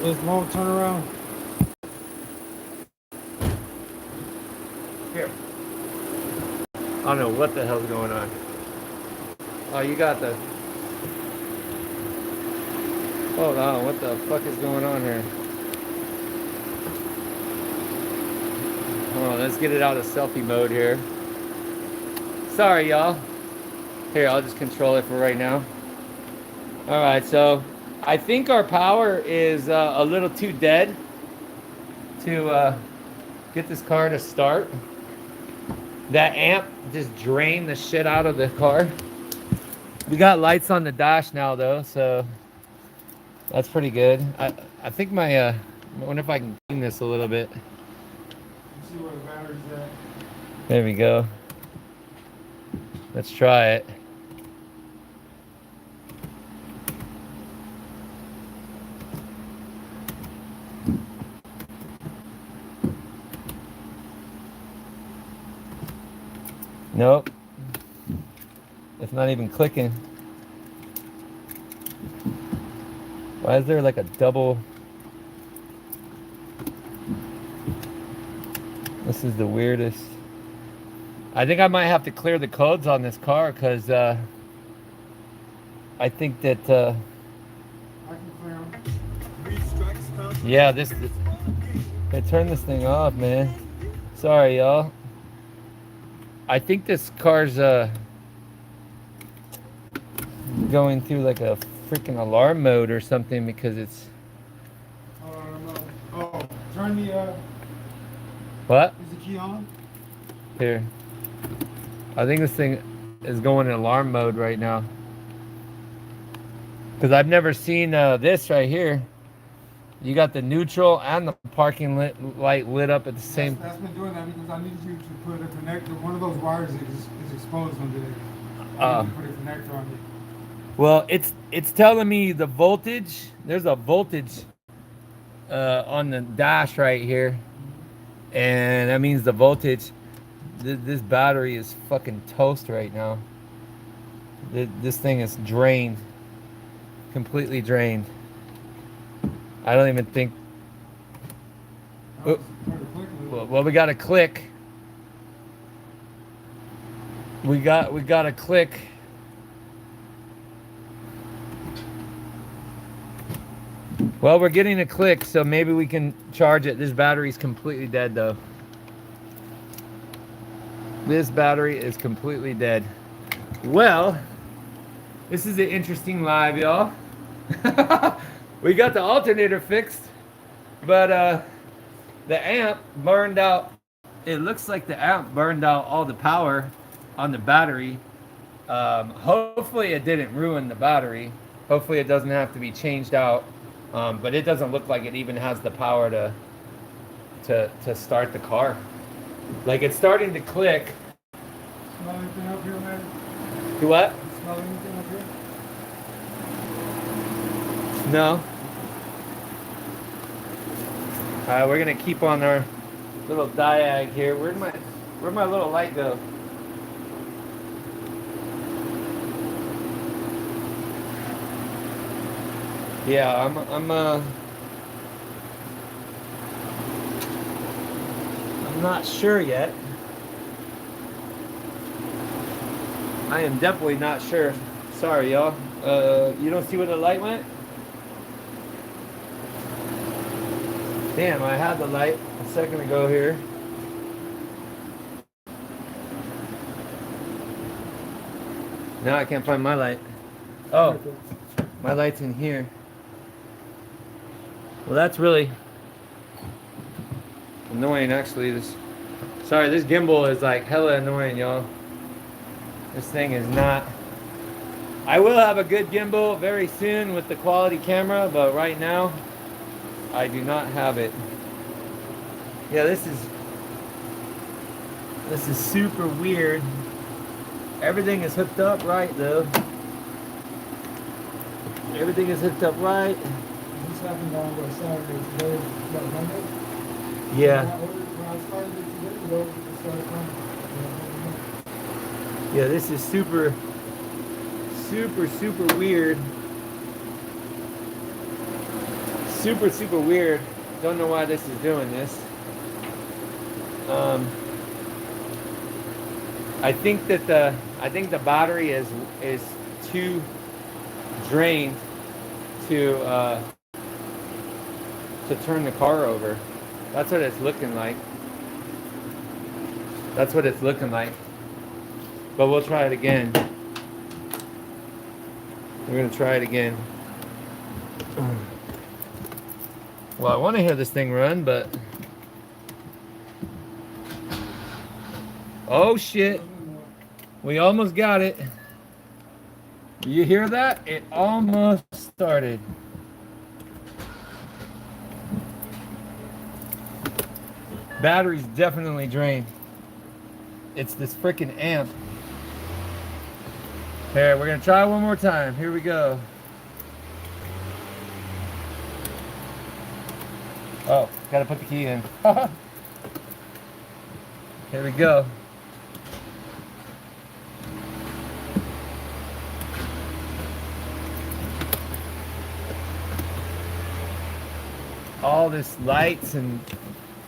It won't turn around. Here. I don't know what the hell's going on. Oh, you got the. Hold on, what the fuck is going on here? Hold on, let's get it out of selfie mode here. Sorry, y'all. Here, I'll just control it for right now. All right, so I think our power is a little too dead to get this car to start. That amp just drained the shit out of the car. We got lights on the dash now, though, so that's pretty good. I think I wonder if I can clean this a little bit. See where the battery's at. There we go. Let's try it. Nope. It's not even clicking. Why is there like a double? This is the weirdest. I think I might have to clear the codes on this car because I think that I can clear them. yeah, they turned this thing off, man. Sorry, y'all. I think this car's going through like a freaking alarm mode or something because it's. Oh, turn the. What? Is the key on? Here. I think this thing is going in alarm mode right now. Because I've never seen this right here. You got the neutral and the parking light lit up at the same. That's been doing that because I needed you to put a connector. One of those wires is exposed under there. I need to put a connector on it. Well, it's telling me the voltage. There's a voltage on the dash right here, and that means the voltage. This battery is fucking toast right now. This thing is drained, completely drained. I don't even think. Oh, well, we got to click. We got to click. Well, we're getting a click, so maybe we can charge it. This battery's completely dead, though. This battery is completely dead. Well, this is an interesting live, y'all. We got the alternator fixed, but the amp burned out. It looks like the amp burned out all the power on the battery. Hopefully it didn't ruin the battery. Hopefully it doesn't have to be changed out. But it doesn't look like it even has the power to start the car. Like it's starting to click. Smell anything up here, man? Do what? Smell anything up here? No. We're gonna keep on our little diag here. Where'd my little light go? Yeah, I'm not sure yet. I am definitely not sure. Sorry, y'all. You don't see where the light went? Damn, I had the light a second ago here. Now I can't find my light. Oh, my light's in here. Well, that's really annoying, actually. Sorry, this gimbal is like hella annoying, y'all. This thing is not. I will have a good gimbal very soon with the quality camera, but right now, I do not have it. Yeah, this is super weird. Everything is hooked up right, though. Everything is hooked up right. This happened on what Saturday today, what, Monday? Yeah. When I started it today, though, it started coming. Yeah, this is super weird. Super weird. Don't know why this is doing this. I think the battery is too drained to turn the car over. That's what it's looking like. That's what it's looking like. But we'll try it again. We're gonna try it again. Well, I want to hear this thing run, but oh shit, we almost got it. You hear that? It almost started. Battery's definitely drained. It's this freaking amp. Here, we're gonna try one more time. Here we go. Oh, gotta put the key in. Here we go. All this lights and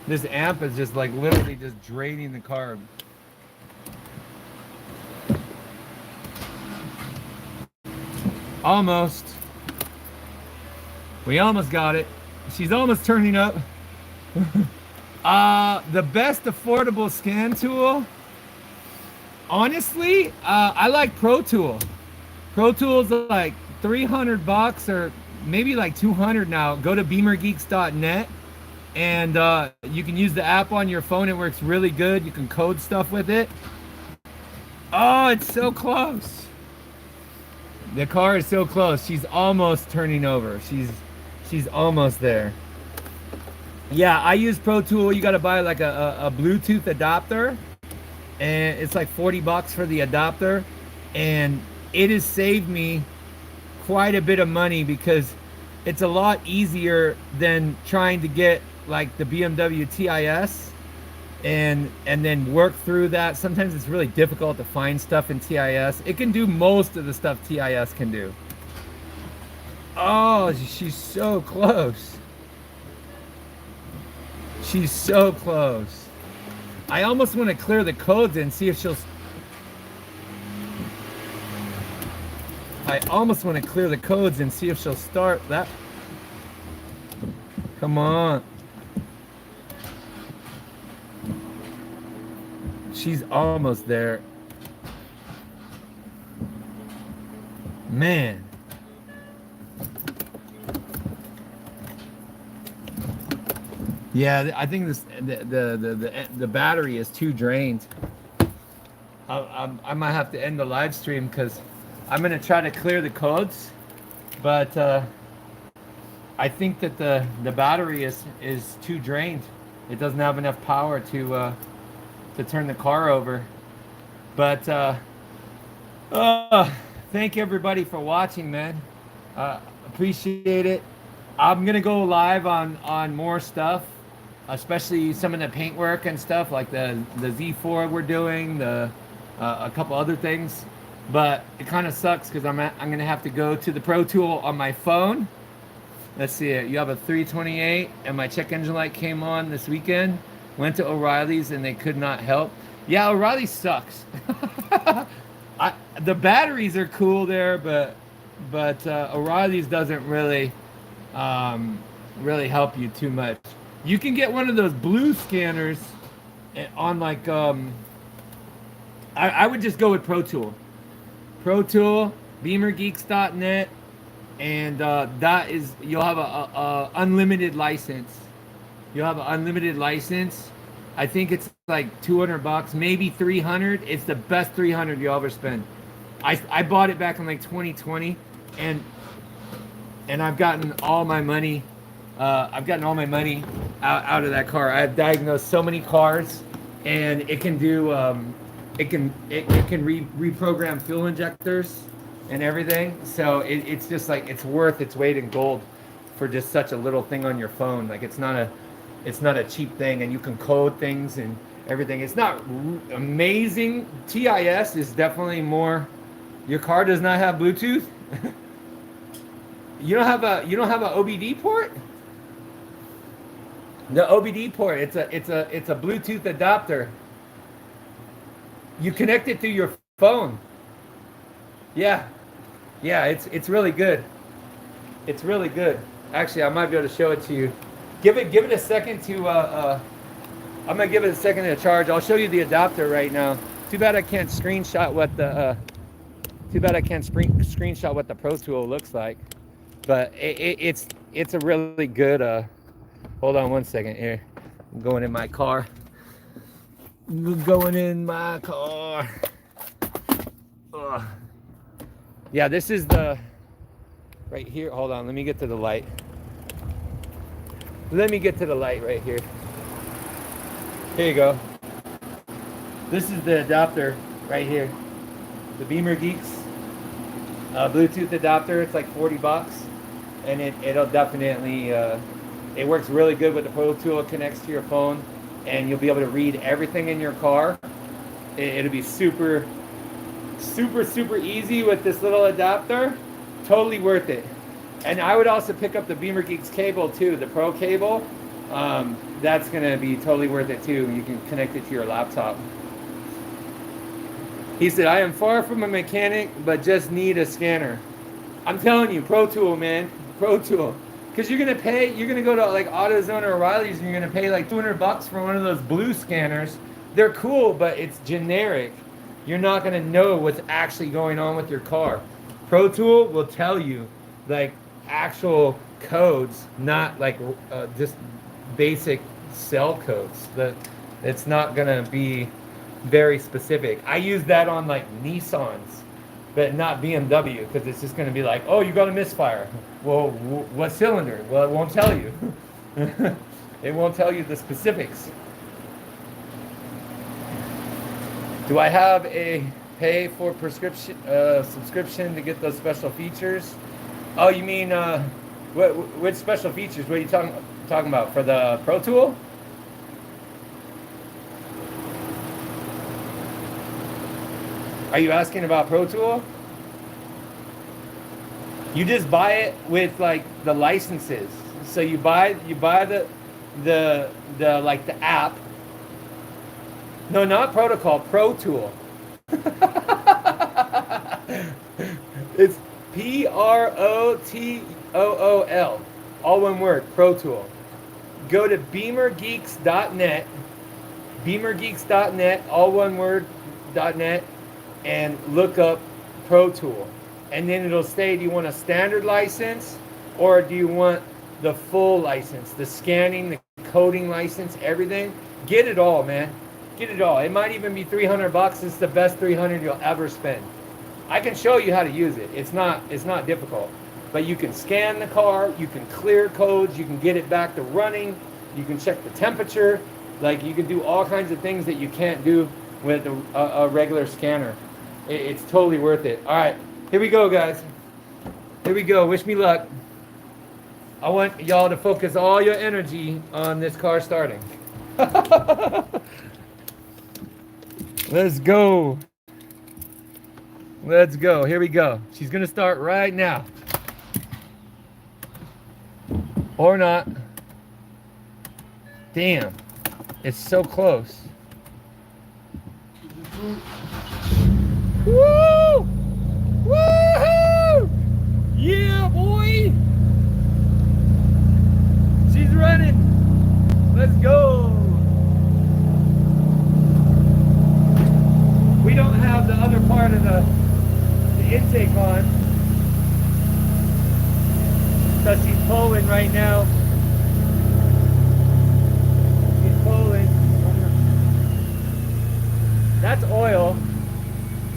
this amp is just like literally just draining the car. Almost. We almost got it. She's almost turning up. The best affordable scan tool, honestly, I like Pro Tool. Pro Tool's like $300 or maybe like 200 now. Go to beamergeeks.net and you can use the app on your phone. It works really good. You can code stuff with it. Oh, it's so close. The car is so close. She's almost turning over. She's almost there. Yeah, I use Pro Tool. You got to buy like a Bluetooth adapter, and it's like $40 for the adapter, and it has saved me quite a bit of money because it's a lot easier than trying to get like the BMW TIS and then work through that. Sometimes it's really difficult to find stuff in TIS. It can do most of the stuff TIS can do. Oh, she's so close. She's so close. I almost want to clear the codes and see if she'll... I almost want to clear the codes and see if she'll start that. Come on. She's almost there. Man. Yeah, I think the battery is too drained. I might have to end the live stream because I'm gonna try to clear the codes, but I think that the battery is too drained. It doesn't have enough power to turn the car over. But thank everybody for watching, man. Appreciate it. I'm gonna go live on more stuff especially some of the paintwork and stuff like the Z4 we're doing, a couple other things. But it kind of sucks because I'm gonna have to go to the Pro Tool on my phone. Let's see it. You have a 328, and my check engine light came on this weekend. Went to O'Reilly's and they could not help. Yeah, O'Reilly sucks. The batteries are cool there, but O'Reilly's doesn't really really help you too much. You can get one of those blue scanners on like I would just go with Pro Tool, beamergeeks.net, and that is, you'll have a unlimited license. You'll have an unlimited license. I think it's like $200, maybe 300. It's the best 300 you'll ever spend. I bought it back in like 2020, and I've gotten all my money. I've gotten all my money out of that car. I've diagnosed so many cars, and it can do it can reprogram fuel injectors and everything. So it's just like, it's worth its weight in gold for just such a little thing on your phone. Like, it's not a cheap thing, and you can code things and everything. It's not amazing. TIS is definitely more. Your car does not have Bluetooth. You don't have a OBD port? The OBD port, it's a Bluetooth adapter. You connect it through your phone. Yeah, it's really good. It's really good. Actually, I might be able to show it to you. Give it a second to I'm gonna give it a second to charge. I'll show you the adapter right now. Too bad I can't screenshot what the screenshot what the Pro Tool looks like. But it's a really good hold on one second here. I'm going in my car. Ugh. Yeah, this is the right here. Hold on, let me get to the light. Let me get to the light right here. Here you go. This is the adapter right here. The Beamer Geeks Bluetooth adapter. It's like $40, and it'll definitely it works really good with the Pro Tool. It connects to your phone, and you'll be able to read everything in your car. It'll be super easy with this little adapter. Totally worth it. And I would also pick up the Beamer Geeks cable too, the Pro cable. That's gonna be totally worth it too. You can connect it to your laptop. He said, I am far from a mechanic, but just need a scanner. I'm telling you, Pro Tool, man, Pro Tool. Because you're gonna go to like AutoZone or O'Reilly's, and you're gonna pay like $200 for one of those blue scanners. They're cool, but it's generic. You're not gonna know what's actually going on with your car. Pro Tool will tell you like actual codes, not like just basic cell codes. It's not gonna be very specific. I use that on like Nissans, but not BMW, because it's just gonna be like, oh, you got a misfire. Well, what cylinder? Well, it won't tell you. It won't tell you the specifics. Do I have a pay for subscription to get those special features? Oh, you mean which special features? What are you talking about for the Pro Tool? Are you asking about Pro Tool? You just buy it with like the licenses. So you buy the like the app. No, not protocol, Pro Tool. It's PROTOOL. All one word, Pro Tool. Go to beamergeeks.net, all one word, .net, and look up Pro Tool. And then it'll say, do you want a standard license, or do you want the full license, the scanning, the coding license, everything? Get it all, man. Get it all. It might even be $300. It's the best $300 you'll ever spend. I can show you how to use it. It's not difficult. But you can scan the car, you can clear codes, you can get it back to running, you can check the temperature, like you can do all kinds of things that you can't do with a regular scanner. It's totally worth it. All right, here we go, guys. Here we go. Wish me luck. I want y'all to focus all your energy on this car starting. Let's go. Let's go. Here we go. She's gonna start right now. Or not. Damn. It's so close. Woo! Woohoo! Yeah, boy! She's running. Let's go. We don't have the other part of the intake on. So she's pulling right now. She's pulling. That's oil.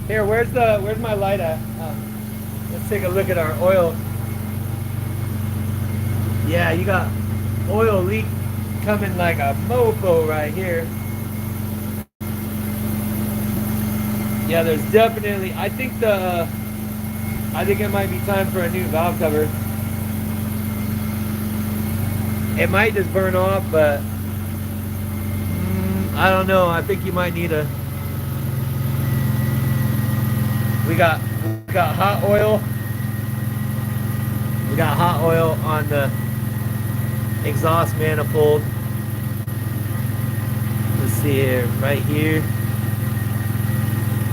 Here, where's my light at? Let's take a look at our oil. Yeah, you got oil leak coming like a mofo right here. Yeah, there's definitely, I think it might be time for a new valve cover. It might just burn off, but I don't know. I think you might need a, we got hot oil. We got hot oil on the exhaust manifold. Let's see here, right here.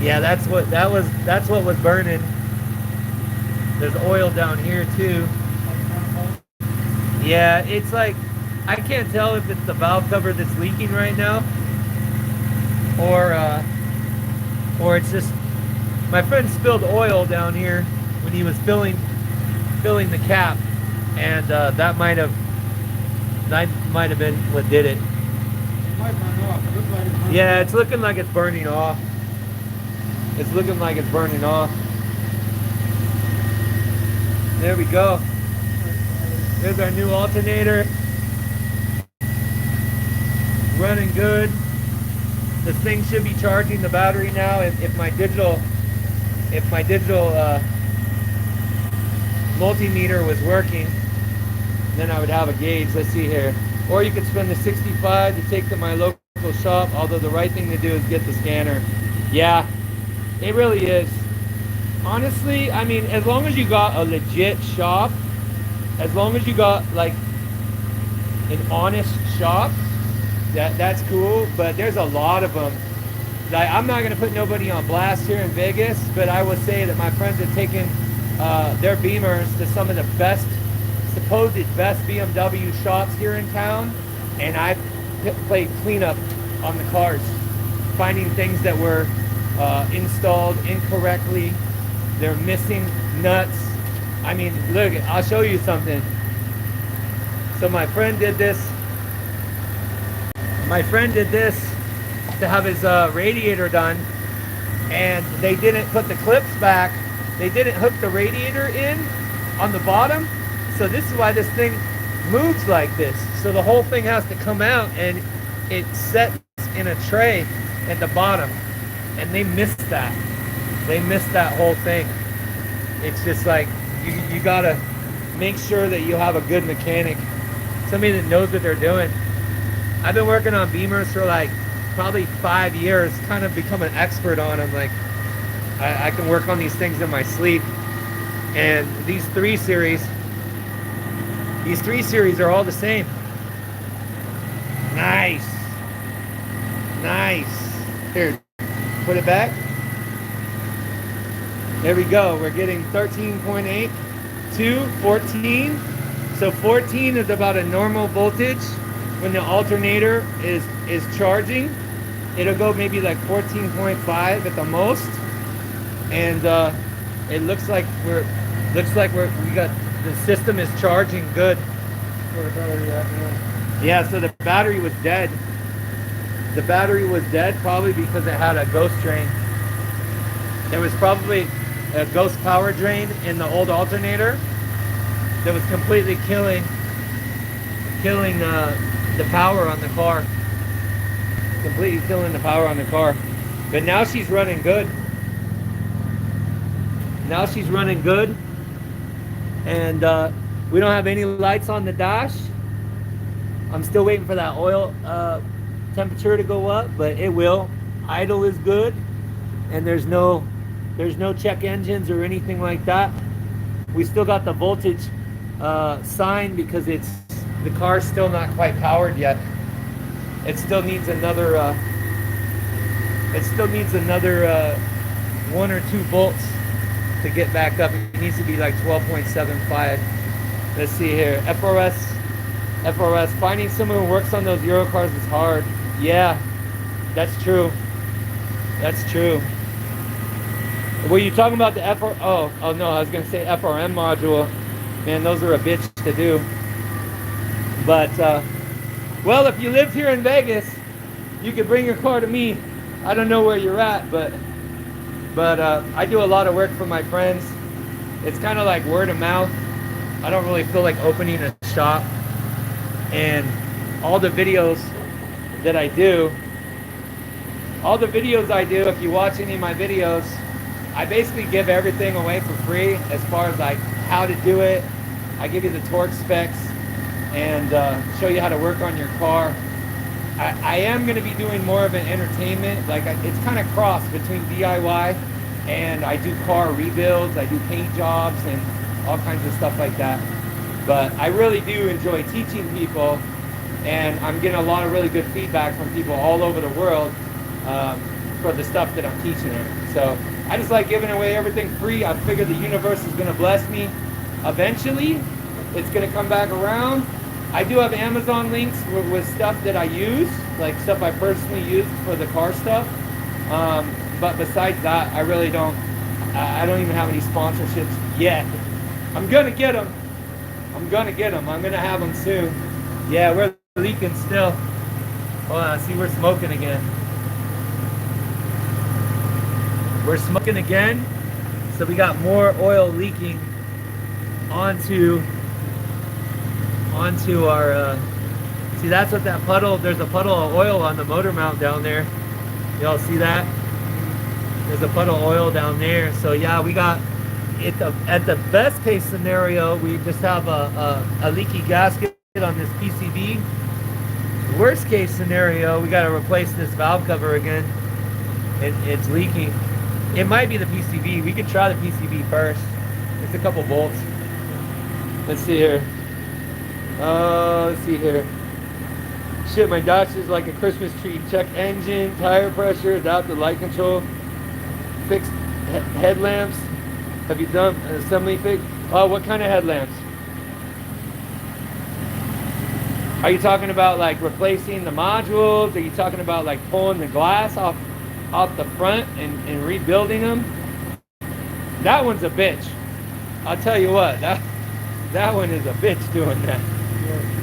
Yeah, that's what was burning. There's oil down here too. Yeah, it's like, I can't tell if it's the valve cover that's leaking right now, or it's just, my friend spilled oil down here when he was filling the cap, and that might have been what did it. It might burn off. It looks like it's burning Yeah, off. it's looking like it's burning off. It's looking like it's burning off. There we go. There's our new alternator. Running good. This thing should be charging the battery now. If my digital multimeter was working, then I would have a gauge. Let's see here. Or you could spend the 65 to take to my local shop, although the right thing to do is get the scanner. Yeah, it really is. Honestly, I mean, as long as you got a legit shop, as long as you got like an honest shop, that's cool. But there's a lot of them. Like, I'm not gonna put nobody on blast here in Vegas, but I will say that my friends have taken their Beamers to some of the best, supposed best BMW shops here in town, and I played cleanup on the cars, finding things that were installed incorrectly. They're missing nuts. I mean, look, I'll show you something. So my friend did this. My friend did this to have his radiator done, and they didn't put the clips back. They didn't hook the radiator in on the bottom. So this is why this thing moves like this. So the whole thing has to come out, and it sets in a tray at the bottom. And they missed that. They missed that whole thing. It's just like, you gotta make sure that you have a good mechanic, somebody that knows what they're doing. I've been working on Beamers for like probably 5 years, kind of become an expert on them. Like, I can work on these things in my sleep. And these 3 series are all the same. Nice. Nice. Here, put it back. There we go. We're getting 13.8 to 14. So 14 is about a normal voltage. When the alternator is charging, it'll go maybe like 14.5 at the most. And it looks like we got, the system is charging good. Where the battery at, yeah. Yeah, so the battery was dead. The battery was dead probably because it had a ghost drain. There was probably a ghost power drain in the old alternator that was completely killing the power on the car. Completely killing the power on the car. But now she's running good. Now she's running good. And We don't have any lights on the dash. I'm still waiting for that oil temperature to go up, but it will. Idle is good, and there's no check engines or anything like that. We still got the voltage sign because the car's still not quite powered yet. It still needs another 1 or 2 volts to get back up. It needs to be like 12.75. Let's see here. FRS. Finding someone who works on those Euro cars is hard. Yeah, that's true. That's true. Were you talking about the oh no, I was gonna say FRM module. Man, those are a bitch to do. But well, if you lived here in Vegas, you could bring your car to me. I don't know where you're at, but I do a lot of work for my friends. It's kind of like word of mouth. I don't really feel like opening a shop, and all the videos that I do, if you watch any of my videos, I basically give everything away for free as far as like how to do it. I give you the torque specs and show you how to work on your car. I am going to be doing more of an entertainment, like it's kind of cross between DIY and I do car rebuilds, I do paint jobs and all kinds of stuff like that. But I really do enjoy teaching people, and I'm getting a lot of really good feedback from people all over the world for the stuff that I'm teaching them. So I just like giving away everything free. I figure the universe is going to bless me. Eventually, it's going to come back around. I do have Amazon links with stuff that I use, like stuff I personally use for the car stuff. But besides that, I really don't. I don't even have any sponsorships yet. I'm gonna get them. I'm gonna have them soon. Yeah, we're leaking still. Hold on, see, we're smoking again. So we got more oil leaking onto our see, that's what that puddle, there's a puddle of oil on the motor mount down there. Y'all see that? There's a puddle of oil down there. So yeah, we got at the best case scenario, we just have a leaky gasket on this PCB. Worst case scenario, we got to replace this valve cover again. It's leaking. It might be the PCB. We could try the PCB first. It's a couple bolts. Let's see here. Let's see here. Shit, my Dodge is like a Christmas tree. Check engine, tire pressure, adaptive light control, fixed headlamps. Have you done an assembly fix? Oh, what kind of headlamps? Are you talking about like replacing the modules? Are you talking about like pulling the glass off the front and rebuilding them? That one's a bitch. I'll tell you what, that one is a bitch doing that.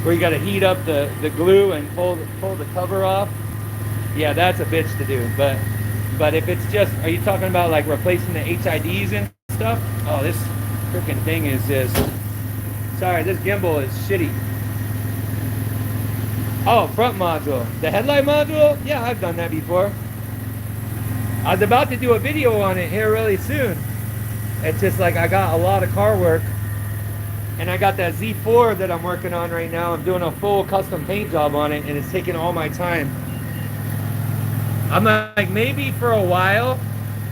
Where you got to heat up the glue and pull the cover off. Yeah, that's a bitch to do. But if it's just, are you talking about like replacing the HIDs and stuff? Oh, this freaking thing is just, sorry, this gimbal is shitty. Oh, front module. The headlight module? Yeah, I've done that before. I was about to do a video on it here really soon. It's just like I got a lot of car work. And I got that Z4 that I'm working on right now. I'm doing a full custom paint job on it, and it's taking all my time. I'm like, maybe for a while,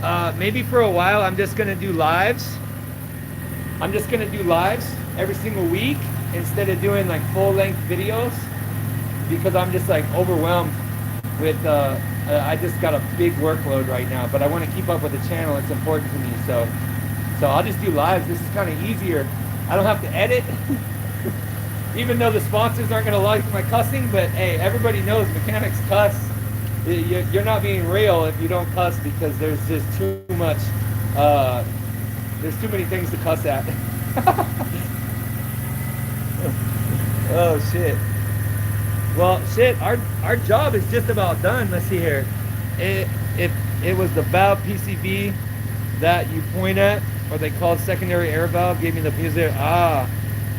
I'm just gonna do lives. I'm just gonna do lives every single week instead of doing like full-length videos, because I'm just like overwhelmed with, I just got a big workload right now, but I want to keep up with the channel. It's important to me, so I'll just do lives. This is kind of easier. I don't have to edit, even though the sponsors aren't going to like my cussing, but hey, everybody knows mechanics cuss. You're not being real if you don't cuss, because there's just too much, there's too many things to cuss at. Oh shit. Well, shit, our job is just about done. Let's see here. It was the valve PCB that you point at, or they called secondary air valve, gave me the fuse there. I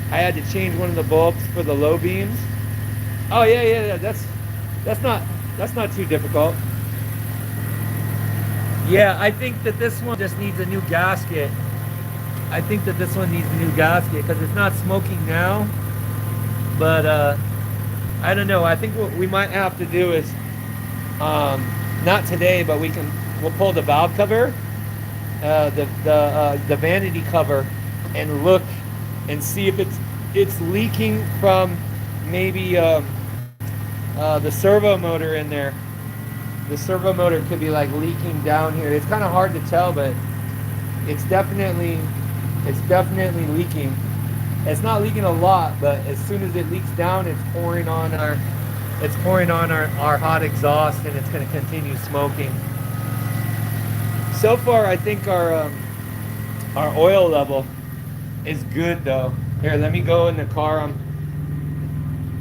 had to change one of the bulbs for the low beams. Oh yeah, that's not too difficult. Yeah, I think that this one just needs a new gasket. I think that this one needs a new gasket because it's not smoking now. But I don't know. I think what we might have to do is, not today, but we'll pull the valve cover, the vanity cover, and look and see if it's leaking from maybe the servo motor in there. The servo motor could be like leaking down here. It's kind of hard to tell, but it's definitely leaking. It's not leaking a lot, but as soon as it leaks down, it's pouring on our hot exhaust, and it's going to continue smoking. So far, I think our oil level is good though. Here, let me go in the car.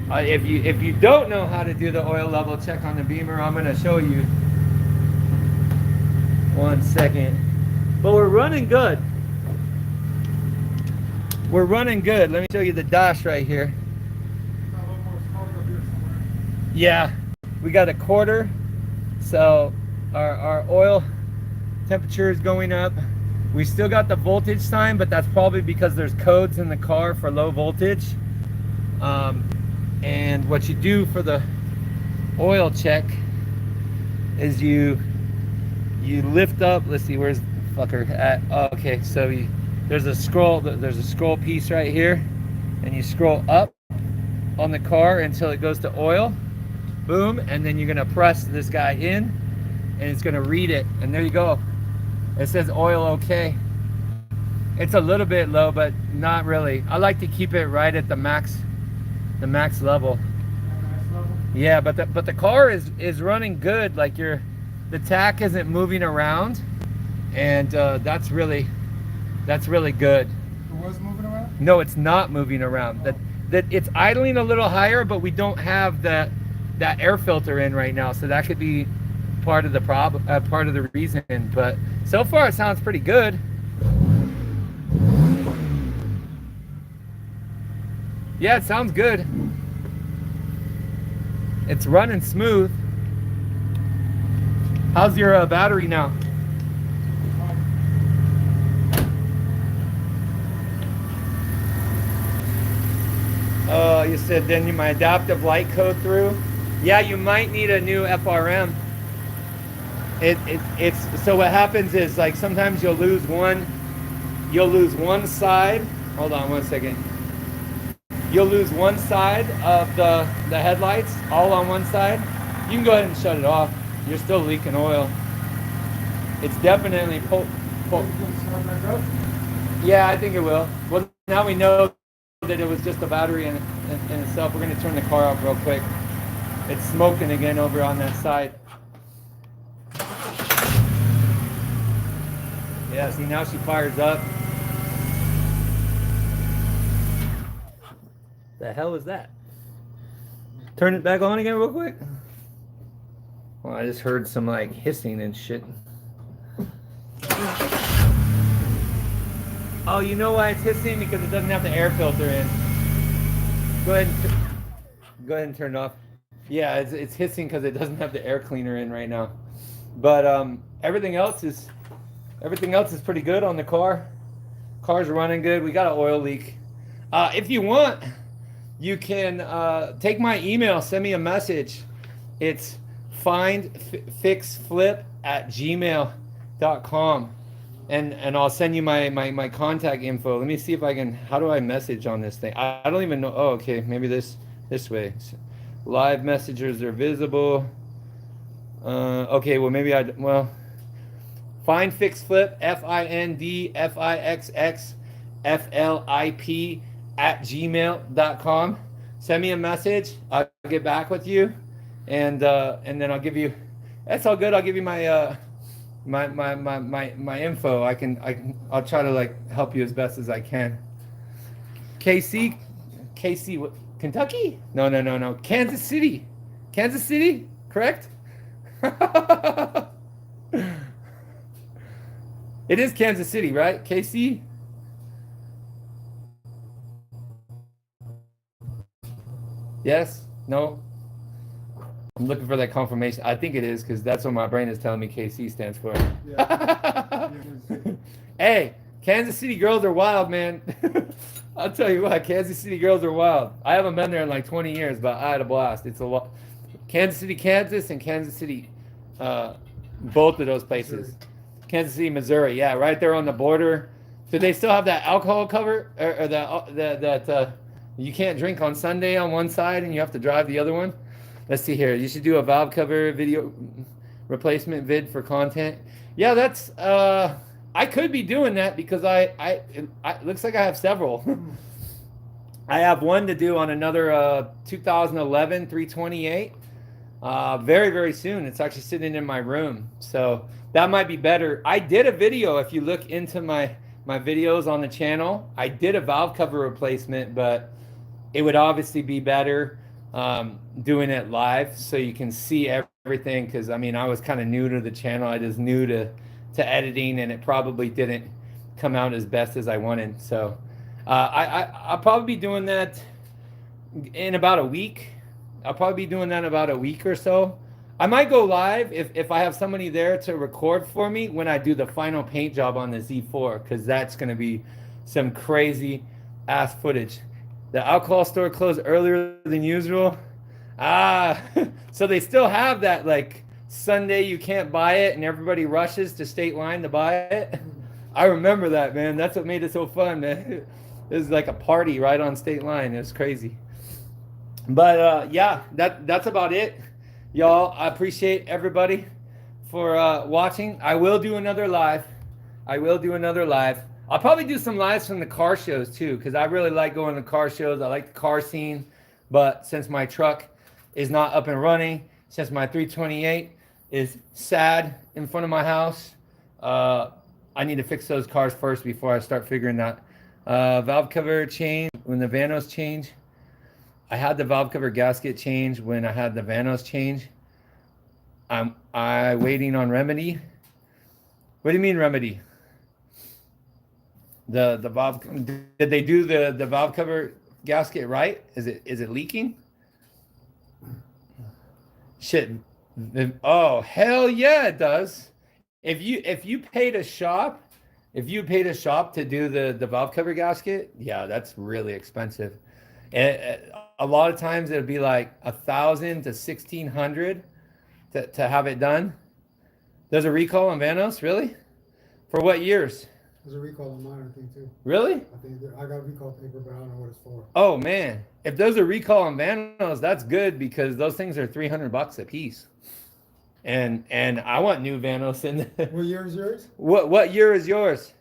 If you don't know how to do the oil level check on the Beamer, I'm going to show you. 1 second. But we're running good. We're running good. Let me show you the dash right here. Yeah, we got a quarter. So our oil temperature is going up. We still got the voltage sign, but that's probably because there's codes in the car for low voltage. And what you do for the oil check is you lift up. Let's see, where's the fucker at? Oh, okay, so there's a scroll piece right here, and you scroll up on the car until it goes to oil. Boom, and then you're gonna press this guy in, and it's gonna read it, and there you go. It says oil okay. It's a little bit low, but not really. I like to keep it right at the max level. Yeah, but the car is running good. Like the tack isn't moving around, and that's really good. It was moving around? No, it's not moving around. That it's idling a little higher, but we don't have that air filter in right now, so that could be part of the problem, part of the reason. But so far, it sounds pretty good. Yeah, it sounds good. It's running smooth. How's your battery now? You said then my adaptive light code through. Yeah, you might need a new FRM. It's so what happens is, like, sometimes you'll lose one side. Hold on 1 second. You'll lose one side of the headlights, all on one side. You can go ahead and shut it off. You're still leaking oil. It's definitely yeah, I think it will. Well, now we know that it was just a battery in itself. We're going to turn the car off real quick. It's smoking again over on that side. Yeah, see, now she fires up. The hell is that? Turn it back on again real quick. Well, I just heard some like hissing and shit. Oh, you know why it's hissing? Because it doesn't have the air filter in. Go ahead and turn it off. Yeah, it's hissing because it doesn't have the air cleaner in right now. But everything else is pretty good on the car. Car's running good. We got an oil leak. If you want, you can take my email, send me a message. It's findfixxflip@gmail.com. And I'll send you my contact info. Let me see if I can. How do I message on this thing? I don't even know. Oh, okay, maybe this way. Live messengers are visible. Okay, well maybe findfixxflip, findfixxflip @gmail.com. Send me a message. I'll get back with you, and then I'll give you. That's all good. I'll give you my my info. I'll try to like help you as best as I can. KC, what? Kentucky? No. Kansas City, correct? It is Kansas City, right? KC? Yes? No? I'm looking for that confirmation. I think it is, because that's what my brain is telling me KC stands for. Yeah. Hey, Kansas City girls are wild, man. I'll tell you what, Kansas City girls are wild. I haven't been there in like 20 years, but I had a blast. It's a lot. Kansas City, Kansas, and Kansas City, both of those places. Missouri. Kansas City, Missouri, yeah, right there on the border. Do they still have that alcohol cover, or that you can't drink on Sunday on one side and you have to drive the other one? Let's see here. You should do a valve cover video replacement vid for content. Yeah, that's I could be doing that because I looks like I have several. I have one to do on another 2011 328 very, very soon. It's actually sitting in my room, so that might be better. I did a video. If you look into my videos on the channel, I did a valve cover replacement, but it would obviously be better doing it live so you can see everything, because I mean, I was kind of new to the channel. I just new to editing, and it probably didn't come out as best as I wanted. So I'll probably be doing that in about a week. I'll probably be doing that in about a week or so. I might go live if I have somebody there to record for me when I do the final paint job on the Z4, because that's going to be some crazy ass footage. The alcohol store closed earlier than usual. So they still have that, like, Sunday you can't buy it and everybody rushes to State Line to buy it. I remember that, man. That's what made it so fun, man. It was like a party right on State Line. It was crazy. But yeah, that's about it, y'all. I appreciate everybody for watching. I will do another live. I'll probably do some lives from the car shows too, because I really like going to car shows. I like the car scene. But since my truck is not up and running, since my 328 is sad in front of my house, I need to fix those cars first before I start figuring that. Valve cover change when the Vanos change. I had the valve cover gasket change when I had the Vanos change. I'm waiting on remedy. What do you mean remedy? The valve, did they do the valve cover gasket right? Is it leaking? Shit. Oh, hell yeah, it does. If you paid a shop to do the valve cover gasket, yeah, that's really expensive. And a lot of times it'll be like $1,000 to $1,600 to have it done. There's a recall on Vanos, really? For what years? There's a recall on mine, I think, too. Really? I think I got recall paper, but I don't know what it's for. Oh man, if there's a recall on Vanos, that's good, because those things are $300 a piece. And I want new Vanos in there. What year is yours? What year is yours?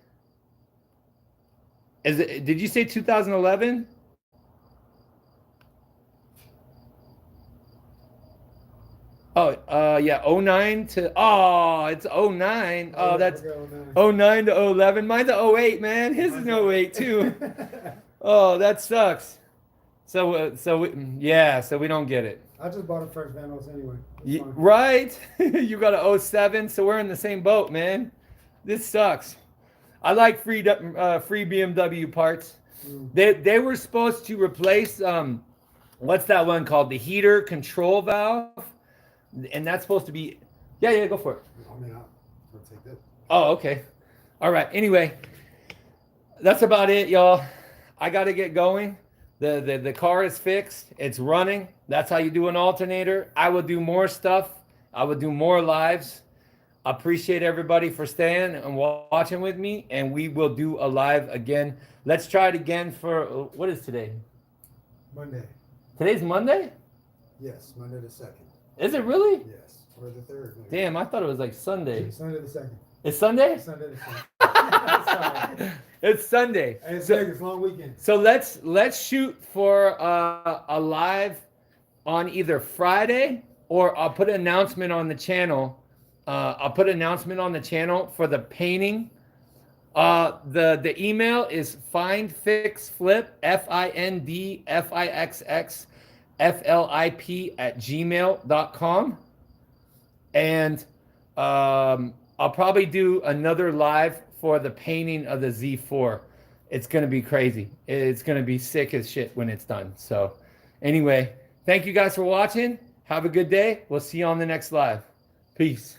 Is it? Did you say 2011? Oh, yeah, 09 to, it's 09. Oh, that's 09 to 11. Mine's a 08, man. His is an 08 too. Oh, that sucks. So we don't get it. I just bought a fresh Vanos anyway. Right? You got a 07, so we're in the same boat, man. This sucks. I like free BMW parts. They were supposed to replace, what's that one called? The heater control valve. And that's supposed to be, yeah, go for it. I mean, I'll take this. Oh, okay. All right. Anyway, that's about it, y'all. I got to get going. The car is fixed. It's running. That's how you do an alternator. I will do more stuff. I will do more lives. I appreciate everybody for staying and watching with me. And we will do a live again. Let's try it again for, what is today? Monday. Today's Monday? Yes, Monday the 2nd. Is it really? Yes, or the 3rd. Maybe. Damn, I thought it was like Sunday. Sunday the 2nd. It's Sunday? Sunday the 2nd. It's Sunday. Hey, it's a long weekend. So let's shoot for a live on either Friday, or I'll put an announcement on the channel. I'll put an announcement on the channel for the painting. The email is findfixxflip, FINDFIXX FLIP@gmail.com. And I'll probably do another live for the painting of the Z4. It's going to be crazy. It's going to be sick as shit when it's done. So anyway, thank you guys for watching. Have a good day. We'll see you on the next live. Peace.